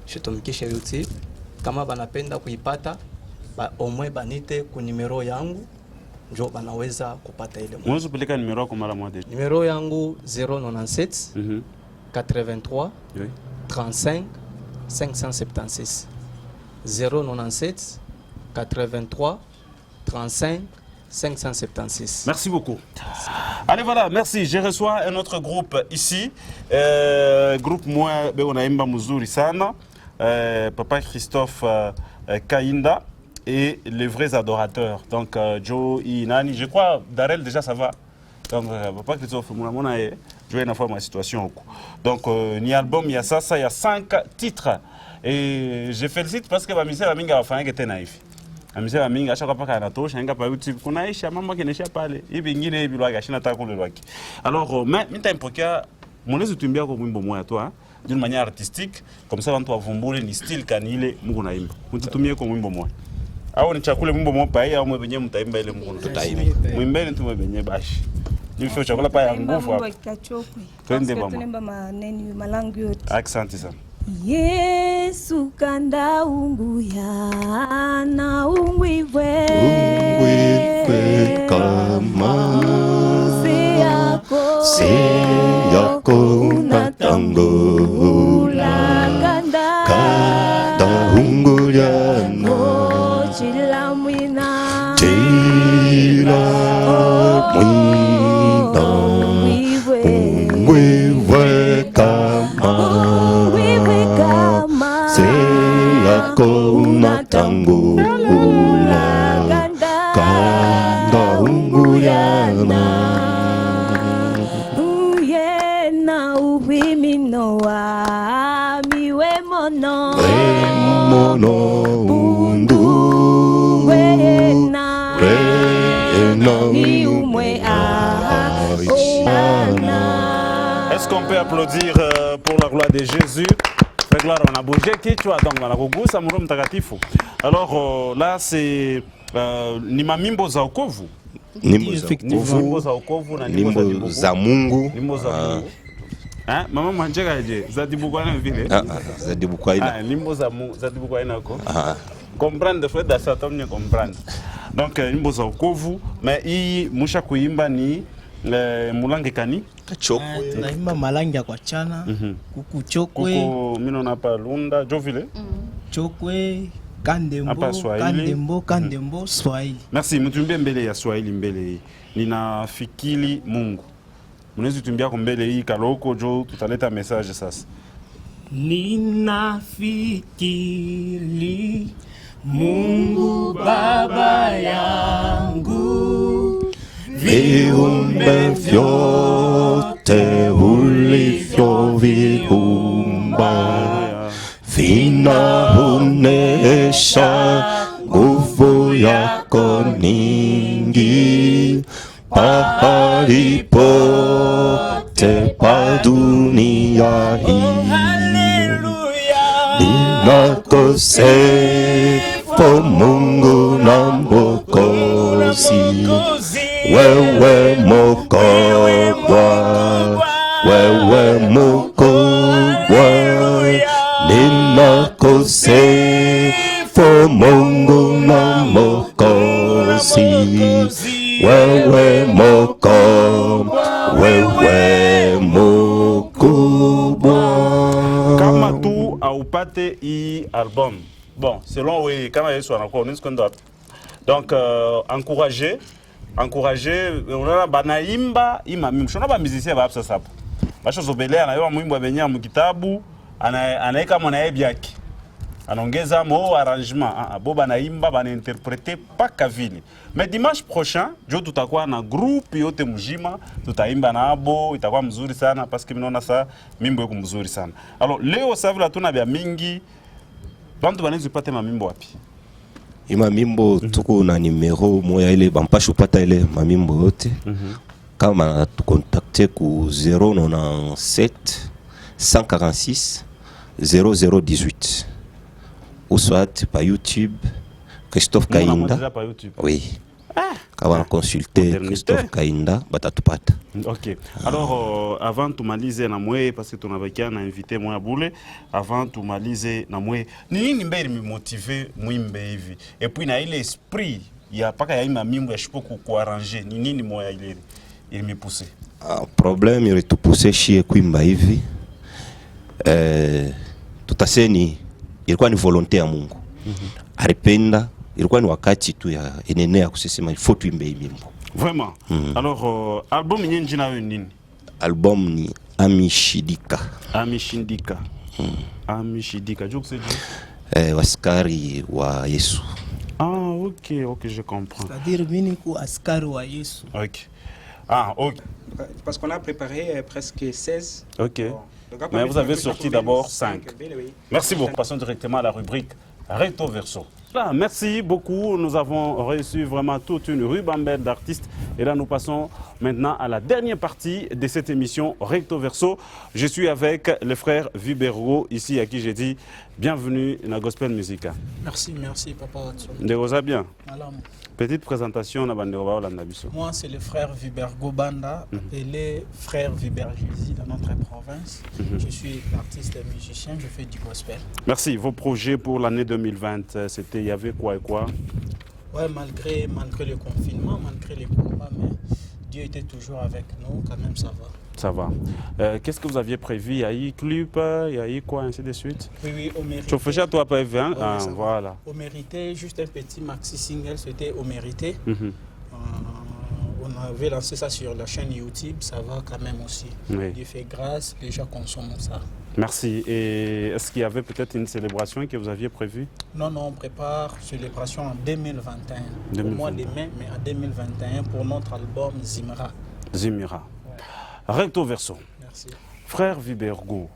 Shitumikishe YouTube. Kama banapenda kuipata au moins banite ku numero yangu njo banaweza kupata ile mwimbo. Mwanzo peleka numero yako mara moja. Numero yangu 097 83 35 576. 097 83 35 576. Merci beaucoup. Allez, voilà, merci. Je reçois un autre groupe ici. Groupe moi, on a imba muzuri sana. Papa Christophe Kainda et les vrais adorateurs. Donc, Joe, Inani, je crois, Darel, déjà, ça va. Donc, Papa Christophe, Joe, il a fait ma situation. Donc, ni album, il y a ça, il y a 5 titres. Et je félicite parce que ma mission a minga afanya était naïf. La mission a minga chaque fois kana tosha nga pa YouTube kuna isha mama kenesha pale. Hivi ngine hivi lwaki ashina taka kule lwaki. Alors, mais nitampokea mwanzo tuimbia kwa mwimbo moja tu d'une manière artistique comme ça watu wavumbule ni style kanile Mungu naimba. Mtutumie kwa mwimbo moja. Au ni chakule mwimbo moja pa au mwenyewe mtaimba ile Mungu tutaimba. Mwimbeni tu mwenyewe bashi. Nifio chakula pa ya nguvu hapo. Twende mama. Tunemba maneno malangu yote. Asante sana. Yesu kanda unguya na ungwibwe kama se yako unatangula kanda unguya no chila mwina ungwibwe kama unatangula kanda unguyana uyena uhiminoa miwe mono bundu wena ni umwe Est-ce qu'on peut applaudir pour la gloire de Jésus? Gloire, on a bougé kichwa donc on a kugusa Roho Mtakatifu. Alors là c'est ni mamimbo za wokovu. Nyimbo za wokovu na nyimbo za Mungu. Hein? Maman manjeka je. Zadi bukwana vile. Zadi bukwana. Nimbo za zadi bukwana ko. Comprendre frère da ça tombe comprendre. Donc nimbo za kovu mais hii musha kuimba ni mulange kani? Chokwe. Tunaimba malangi kwa chana. Kuku chokwe. Kuku mino na palunda jovile. Chokwe. Kandembo, Swahili. Merci, mtumbie mbele ya Swahili mbele. Ninafikiri Mungu. Mnaweza tumbia kwa mbele hii kaloko jo tutaleta message sasa. Ninafikiri Mungu baba yangu, viumbe vyote ulivyoviumba vinaonesha nguvu yako nyingi pahali pote pa dunia hii. Ninakosifu Mungu na Mwokozi, wewe mkubwa, wewe mkubwa. Ninakusifu Mungu na Mwokozi, wewe mkubwa, wewe mkubwa. Kama tu aupate hii album. Bon, selon oui, kama Yesu anakuwa unisikondo. Donc encourager, on a banaimba imami. Mshona ba musicien ba hapa sasa. Basho zobelea na yo mwimbo abenya mu kitabu. Anaeka mwanaebi yake anaongeza mo arrangement bo banaimba banainterprete paka vile. Mais dimanche prochain jo tutakuwa na groupe yote mjima tutaimba nabo, itakuwa mzuri sana parce que mnaona saa mimbo yako mzuri sana. Alors leo savila tuna bya mingi bantu banaweza pata mamimbo wapi? Mamimbo tuko na numero moya ile bampasho pata ile mamimbo yote. Kama tukontakte ku 097 146 0018 ou soit par YouTube Christophe Kainda. Oui. Quand on consulter Christophe Kainda, batatupata. OK. Alors avant de maliser na mwe parce que ton avocat na invité moi boule, avant de maliser na mwe, nini mbele me motiver mwimbe hivi. Et puis na ile esprit, il y a pas qu'il y a mimbo ya shipoku ku arranger. Nini moya ile il me pousser. Problème il tout pousser chez kuimba hivi. Tutaseni ilikuwa ni volonté ya Mungu. Alipenda ilikuwa ni wakati tu ya enenea kusema il faut tuimbe mimbo. Vraiment. Alors album nyenji na nini? Album ni Amishidika. Amishindika. Amishidika. Je sais waskari wa Yesu. OK, je comprends. C'est-à-dire mini ku askari wa Yesu. OK. OK. Parce qu'on a préparé presque 16. OK. Mais vous avez sorti d'abord 5. Merci beaucoup. Passons directement à la rubrique Recto Verso. Là, merci beaucoup. Nous avons reçu vraiment toute une ribambelle d'artistes. Et là, nous passons maintenant à la dernière partie de cette émission Recto Verso. Je suis avec le frère Vibergo, ici à qui j'ai dit bienvenue dans Gospel Music. Merci papa. Ndegoza bien. Madame. Petite présentation. Moi, c'est le frère Vibergo Banda, appelé frère Vibergési dans notre province. Je suis artiste et musicien, je fais du gospel. Merci. Vos projets pour l'année 2020, c'était, il y avait quoi et quoi? Ouais, malgré le confinement, malgré les combats, mais Dieu était toujours avec nous, quand même ça va. Ça va. Qu'est-ce que vous aviez prévu? Il y a eu clip, il y a eu quoi, ainsi de suite? Oui, au mérité. Tu faisais à toi pas hein? Voilà. Au mérité, juste un petit maxi single, c'était au mérité. On avait lancé ça sur la chaîne YouTube, ça va quand même aussi. Oui. Dieu fait grâce, les gens consomment ça. Merci. Et est-ce qu'il y avait peut-être une célébration que vous aviez prévue? Non, on prépare célébration en 2021. Au mois de mai, mais en 2021 pour notre album Zimira. Zimira. Recto Verso. Merci. Frère Vibergo.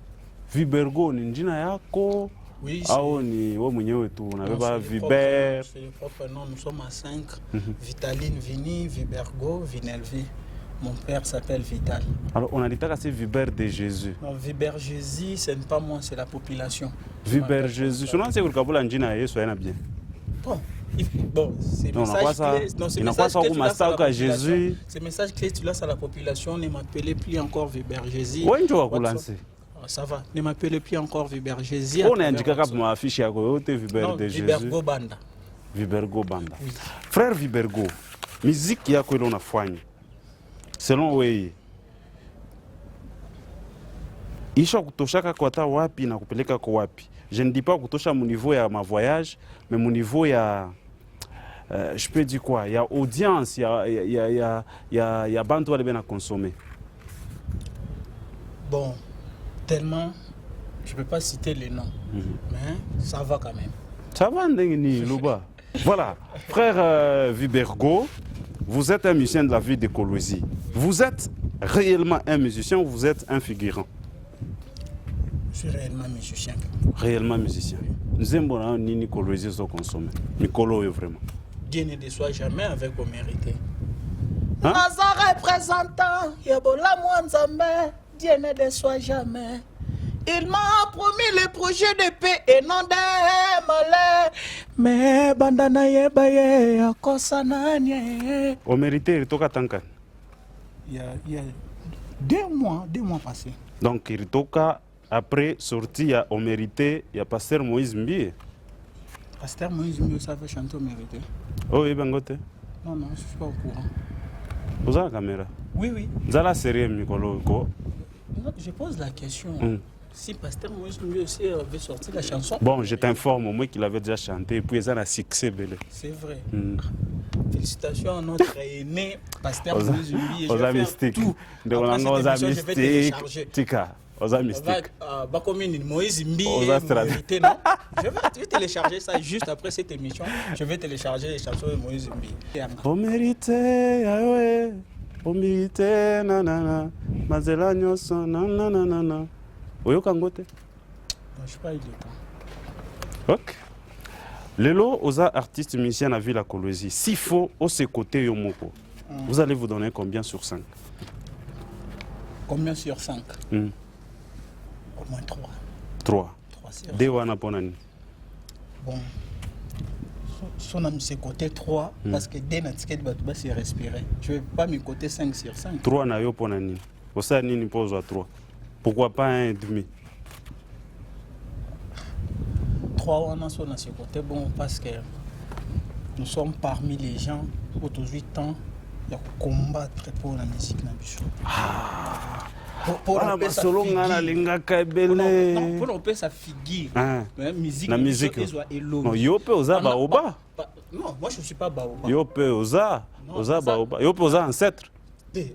Vibergo ni njina yako? Oui, au ni wewe mwenyewe tu unabeba Viber? C'est le propre nom, nous sommes à 5. Vitaline Vini, Vibergo, Vinelvi. Mon père s'appelle Vital. Alors on a dit que c'est Viber de Jésus. Non, Viber Jésus, ce n'est pas moi, c'est la population. Viber Jésus. Je ne sais pas si njina Yesu yana bien. Bon, Bon, c'est message clé. Non, c'est message clé. Tu lances à la population. C'est message clé. Tu lances à la population. Ne m'appelez plus encore Vibergésie. Oui, tu vas lancer. Ça va. Ne m'appelez plus encore Vibergésie. On a indiqué que mon affiche à côté Vibergésie. Vibergo Banda. Vibergo Banda. Frère Vibergo, musique qui a que l'on a foigné. Selon Wei. Isha kutoshaka kwata wapi na kupeleka kwa wapi. Je ne dis pas kutosha mon niveau ya ma voyage, mais mon niveau ya je peux dire quoi, il y a audience, il y a bantu wale bena consommer. Bon, tellement je peux pas citer les noms, mais ça va quand même. Ça va ndengini Luba. Voilà, frère Vibergo, vous êtes un musicien de la ville de Kolwezi. Vous êtes réellement un musicien ou vous êtes un figurant? Je suis réellement musicien. Réellement musicien. Nous aimons ni Kolwezi so consommer. Mikolo est vraiment. Dieu ne déçoit jamais avec vos mérités. Naza représentant, Yebola Mwanzambe, Dieu ne déçoit jamais. Il m'a promis le projet de paix et non de malheur. Mais bandana yebaye akosananye. Au mérité, il toka tankan. Il y a 2 mois passés. Donc il toka après sortie, il y a au mérité, il y a pasteur Moïse Mbie. Pasteur Moïse Mbie, ça fait chanter au mérité. Oh, oui, Bengote. Non, je ne suis pas au courant. Vous avez la caméra? Oui. Vous avez la série, Mikolo? Je pose la question. Si pasteur Moïse Mbie aussi avait sorti la chanson. Bon, je t'informe au moins qu'il avait déjà chanté et puis il a un succès. C'est vrai. Félicitations à notre aîné, pasteur Moïse Mbie. Je vais faire tout. Après cette émission, je vais télécharger. Oza mystique. Moïse Mbi, non? Je vais télécharger ça juste après cette émission. Je vais télécharger les chansons de Moïse Mbi. Au mérité, ouais. Au mérité, nanana. Mazela nyoso, nanana. Oyo kangote? Je ne suis pas eu de temps. Ok. Lelo, oza artiste musicien à Ville à Kolwezi. S'il faut, au ce côté yomoko, vous allez vous donner combien sur 5? Combien sur 5? Au moins 3. 3. Dewana Ponani. Bon. Son ami c'est côté 3 parce que dès notre skate va se respirer. Je ne vais pas me côté 5 sur 5. 3 na yo Ponani. Au sein ni pose à 3. Pourquoi pas 1,5? 3 on a son à ce côté bon parce que nous sommes parmi les gens autour de 8 ans qui combattre pour la musique na biso. Pour romper sa figure, la musique, non, yope oza baoba. Non, moi je ne suis pas baoba. Yope oza baoba. Yope oza ancêtre.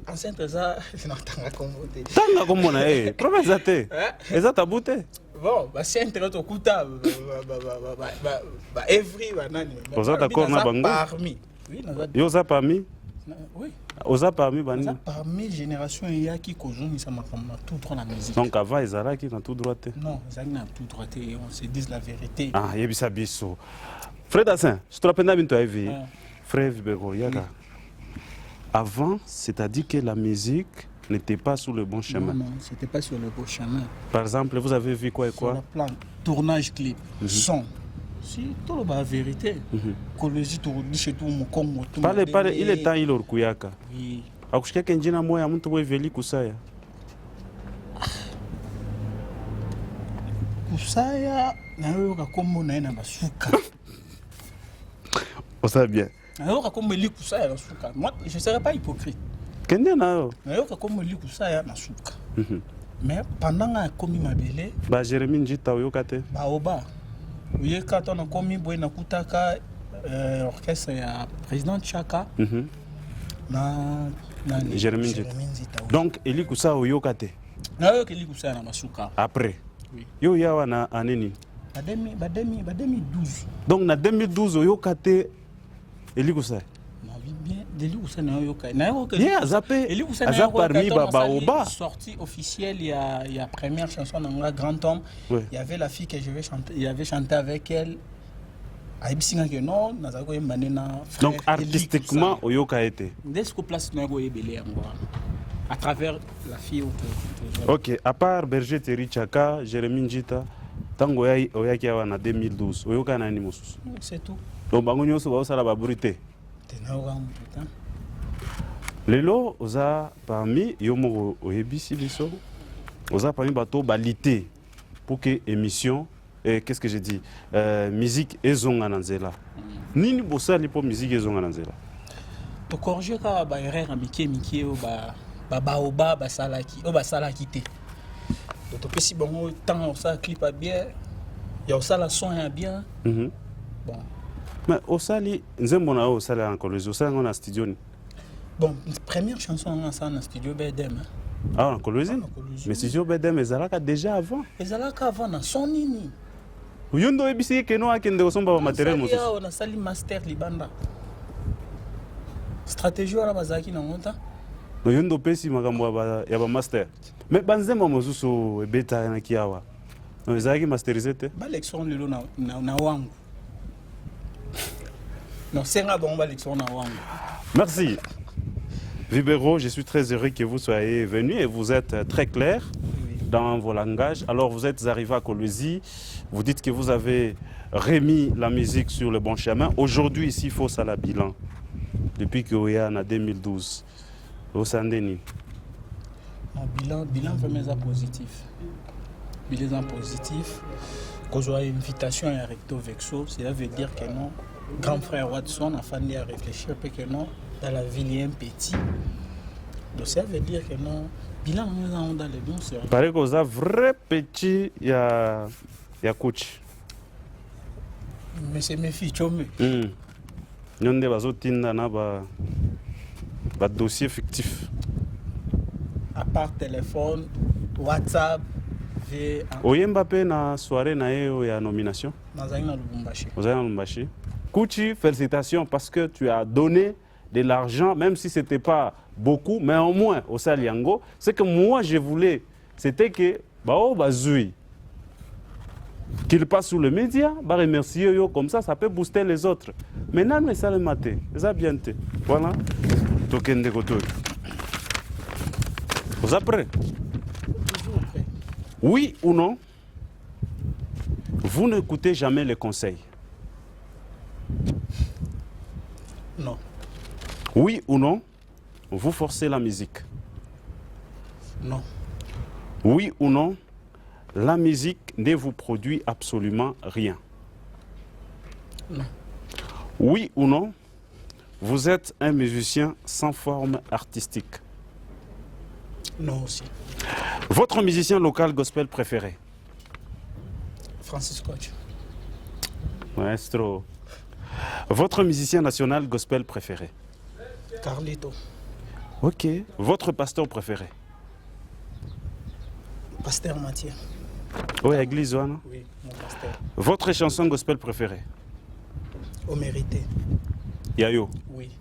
Ancêtre oza, je n'entends pas comment te. Tanga comme on a, promesse à te. Eza tabouté. Bon, c'est intéressant au kuta, every banane. Oza d'accord na bango. Parmi. Yoza parmi. Oui. Oza parmi bani. Parmi génération il y a qui cautionne ça m'a tout droit la musique. Donc avant ils allaient qui dans tout droit. Non, ils allaient dans tout droit et on se dit la vérité. Ah, yebisa biso. Frère Dassin, je te rappelle bien toi vie. Frère Vibergo Yaga. Avant, c'est-à-dire que la musique n'était pas sur le bon chemin. Non, c'était pas sur le bon chemin. Par exemple, vous avez vu quoi et quoi? Sur le plan tournage clip, son. Si tout le la vérité, Kolwezi tourne chez tout mon Congo. Parle, il est temps il orkuyaka. Oui. Akushika kenjina moya mtu weveli kusaya. Kusaya na yoka kombo na ena basuka. On sait bien. Na yoka kombo li kusaya na suka. Moi, je serais pas hypocrite. Kende na yo. Na yoka kombo li kusaya na suka. Mais pendant que komi mabele, ba Jérémie Njita yoka te. Ba oba. Oui, quand on a commis Boina Koutaka, orchestre ya président Chaka, Jérémie Njita. Donc, Eli Kousa ou Yokate? Non, Eli Kousa na Masuka. Après? Oui. Yo yawa na aneni? Ba 2012. Donc, na 2012, Yokate Eli Kousa? Bien, Eli Kousa na Yokate. Yeah, Azapé. Eli Kousa na parmi Babaoba. Sortie officielle, il y a première chanson dans la Grand Homme. Il y avait la fille que je vais chanter, il avait chanté avec elle. Donc artistiquement, Oyoka était. À travers la fille. Ok, à part Berger Terry Chaka, Jérémie Njita, Tango oyaki awa na 2012 oyoka nani mosusu? C'est tout. Donc bango nyonso baosala babrute. Lelo oza parmi yo moko oyebisi biso oza parmi bato balite pour que émission qu'est-ce que j'ai dit musique ezonga na nzela. Nini bosali po musique ezonga na nzela? To corriger ka ba erreur amike o ba baoba ba salaki te. To pesi bango temps ça clip bien. Ya osala son ya bien. Bon. Mais osali nzembo na osala encore les osala na studio ni. Bon, première chanson on a ça dans studio BDM. Ah, en Colombie. Mais studio BDM ezalaka déjà avant. Ezalaka avant na son nini. Uyondo ebisi ke no akende osomba matériel mosusu. On a sali master libanda. Stratégie wala bazaki na monta. Uyondo pesi makambo ya ba master. Mais banzembo mosusu ebeta na kiawa. Non, ezalaki masterisé te. Ba lection lelo na wangu. Non, c'est un bon lection na wangu. Merci. Vibero, je suis très heureux que vous soyez venu et vous êtes très clair dans vos langages. Alors vous êtes arrivé à Kolwezi, vous dites que vous avez remis la musique sur le bon chemin. Aujourd'hui ici, il faut ça la bilan. Depuis que vous en 2012. Au Sandeni. Bilan vraiment positif. Bilan positif. Quand vous avez une invitation à Recto Vexo, cela veut dire que non. Grand frère Watson a fallu réfléchir parce que non, dans la ville il y a un petit. Donc ça veut dire que non, bilan nous avons dans les bons services. Pareil que vous avez vrai petit, il y a coach. Mais c'est mes filles, tu vois. Nous avons un dossier fictif. À part téléphone, WhatsApp, Oyembape na soirée na ya nomination. Nazaina Lubumbashi. Nazaina Lubumbashi. Kouchi, félicitations parce que tu as donné de l'argent, même si ce n'était pas beaucoup, mais au moins au Saliango. Ce que moi je voulais, c'était que Bao Bazoui, qu'il passe sous le média, bah remercier yo, comme ça peut booster les autres. Maintenant, mais ça le maté, ça bien te. Voilà. Token de koto. Vous êtes prêts? Oui ou non, vous n'écoutez jamais les conseils? Non. Oui ou non, vous forcez la musique? Non. Oui ou non, la musique ne vous produit absolument rien? Non. Oui ou non, vous êtes un musicien sans forme artistique? Non aussi. Votre musicien local gospel préféré? Francis Coach. Maestro. Votre musicien national gospel préféré? Carlito. Ok. Votre pasteur préféré? Pasteur Mathieu. Oui, église, non? Oui, mon pasteur. Votre chanson gospel préférée? Au mérité. Yayo? Oui.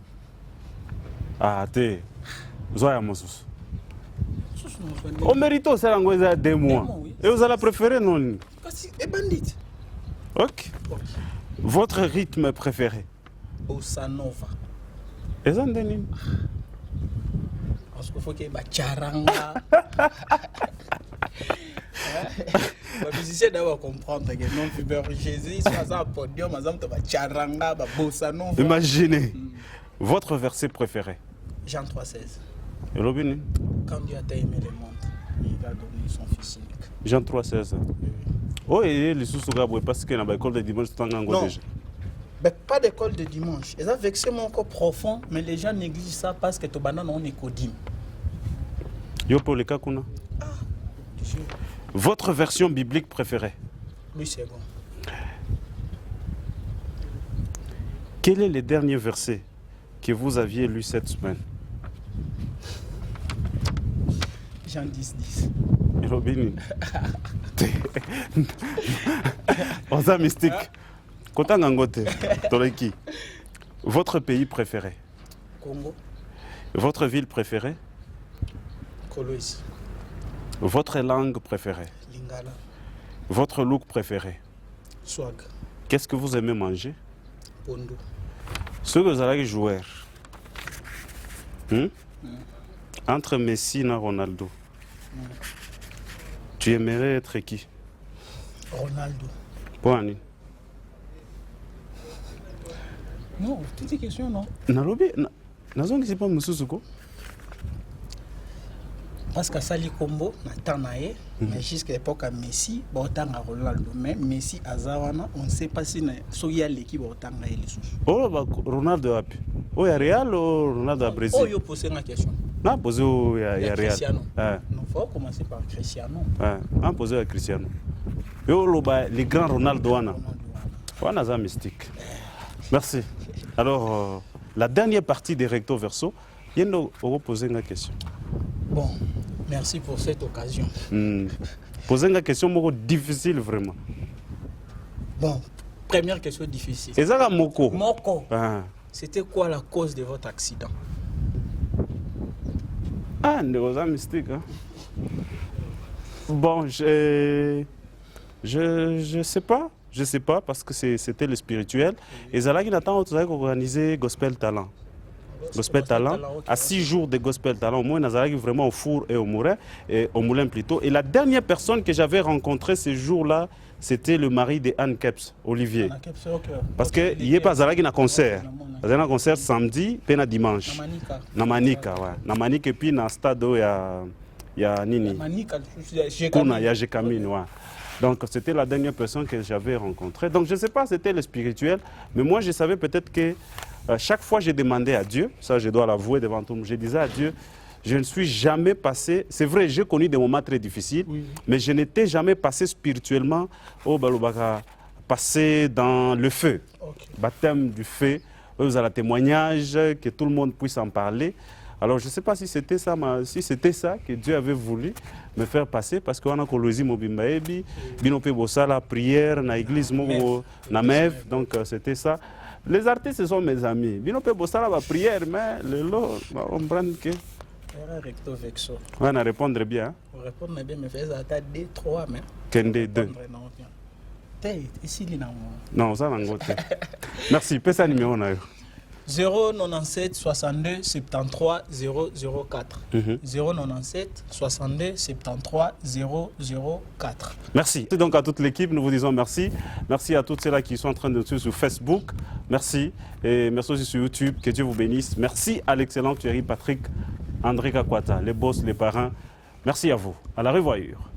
Ah, t'es. Zoya Moussous. Au mérito, c'est l'angoisse des mois. Et vous allez la préférer, non? Et bandit. Ok. Votre rythme préféré? Bossa Nova. Et ça, Denis? Parce qu'il faut qu'il y ait des charanga. Les musiciens doivent comprendre que non, Fiber Jésus, soit un podium, par exemple, des charanga, des bossa nova. Imaginez. Votre verset préféré? Jean 3,16. Et Robin? Quand Dieu a aimé le monde, il a donné son fils unique. Jean 3,16. Oh, et les sous-sourds, parce qu'il y a une école de dimanche, c'est un non. Mais pas d'école de dimanche. Ils ont vexé mon corps profond, mais les gens négligent ça parce que Tobana non écodim. Yo pour les kakuna. Ah, votre version biblique préférée? Oui, c'est bon. Quel est le dernier verset que vous aviez lu cette semaine? Jean 10. Robin. On a mystique. Kotangangote, Toleki. Votre pays préféré? Congo. Votre ville préférée? Kolwezi. Votre langue préférée? Lingala. Votre look préféré? Swag. Qu'est-ce que vous aimez manger? Pondo. Ce que vous allez jouer entre Messi et Ronaldo, tu aimerais être qui? Ronaldo. Point. Non, toutes ces questions, non. Nalobi, nazongi c'est pas Mususuko. Parce que Sali Combo, Natanae, mais jusqu'à l'époque à Messi, Bortang à Ronaldo. Mais Messi à Zawana, on ne sait pas si il y a l'équipe Bortang à Elisus. Oh, Ronaldo a pu. Oh, il y a Real ou Ronaldo à Brésil? Oh, il pose une question. Non, posé il y a Real. Cristiano. Non, il faut commencer par Cristiano. Ah, posé à Cristiano. Et les grands Ronaldo, on a un mystique. Merci. Alors, la dernière partie des recto verso, il y a poser une question. Bon, merci pour cette occasion. Poser une question difficile vraiment. Bon, première question difficile. Et ça, Moko. Moko. C'était quoi la cause de votre accident? Ah, un mystique. Hein? Bon, je sais pas. Je sais pas parce que c'était le spirituel. Et Zalagi Nathan a organisé Gospel Talent. Gospel Talent, à 6 jours de Gospel Talent, au moins Nazaraki vraiment au four et au moulin plutôt. Et la dernière personne que j'avais rencontrée ce jour-là, c'était le mari de Anne Keps, Olivier. Parce qu'il n'y a pas Nazaraki un concert. Il y a un concert samedi, puis un dimanche. Namanika, ouais. Namanika, et puis dans le stade où il y a Nini. Kuna, il y a Jekamine, ouais. Donc c'était la dernière personne que j'avais rencontrée. Donc je ne sais pas, c'était le spirituel, mais moi je savais peut-être que chaque fois j'ai demandé à Dieu, ça je dois l'avouer devant tout le monde, je disais à Dieu, je ne suis jamais passé, c'est vrai j'ai connu des moments très difficiles, mais je n'étais jamais passé spirituellement au Balobaka, passé dans le feu, baptême du feu, vous avez le témoignage, que tout le monde puisse en parler. Alors je ne sais pas si c'était ça, que Dieu avait voulu me faire passer, parce qu'on a colosi mobimbaebi, binope bossa la prière, na église na mev, donc c'était ça. Les artistes sont mes amis. Binope bossa la prière, mais le lot, on prend que. Recto vexo. On va répondre bien. On répond bien, mais fais ça 2, 3, mais. Kende 2. Ici, il y a non, ça n'a pas. Merci. Pesa numéro 097 62 73 004. 097 62 73 004. Merci. Donc à toute l'équipe, nous vous disons merci. Merci à toutes celles qui sont en train de nous suivre sur Facebook. Merci. Et merci aussi sur YouTube. Que Dieu vous bénisse. Merci à l'excellent Thierry Patrick, André Kakwata, les boss, les parrains. Merci à vous. À la revoyure.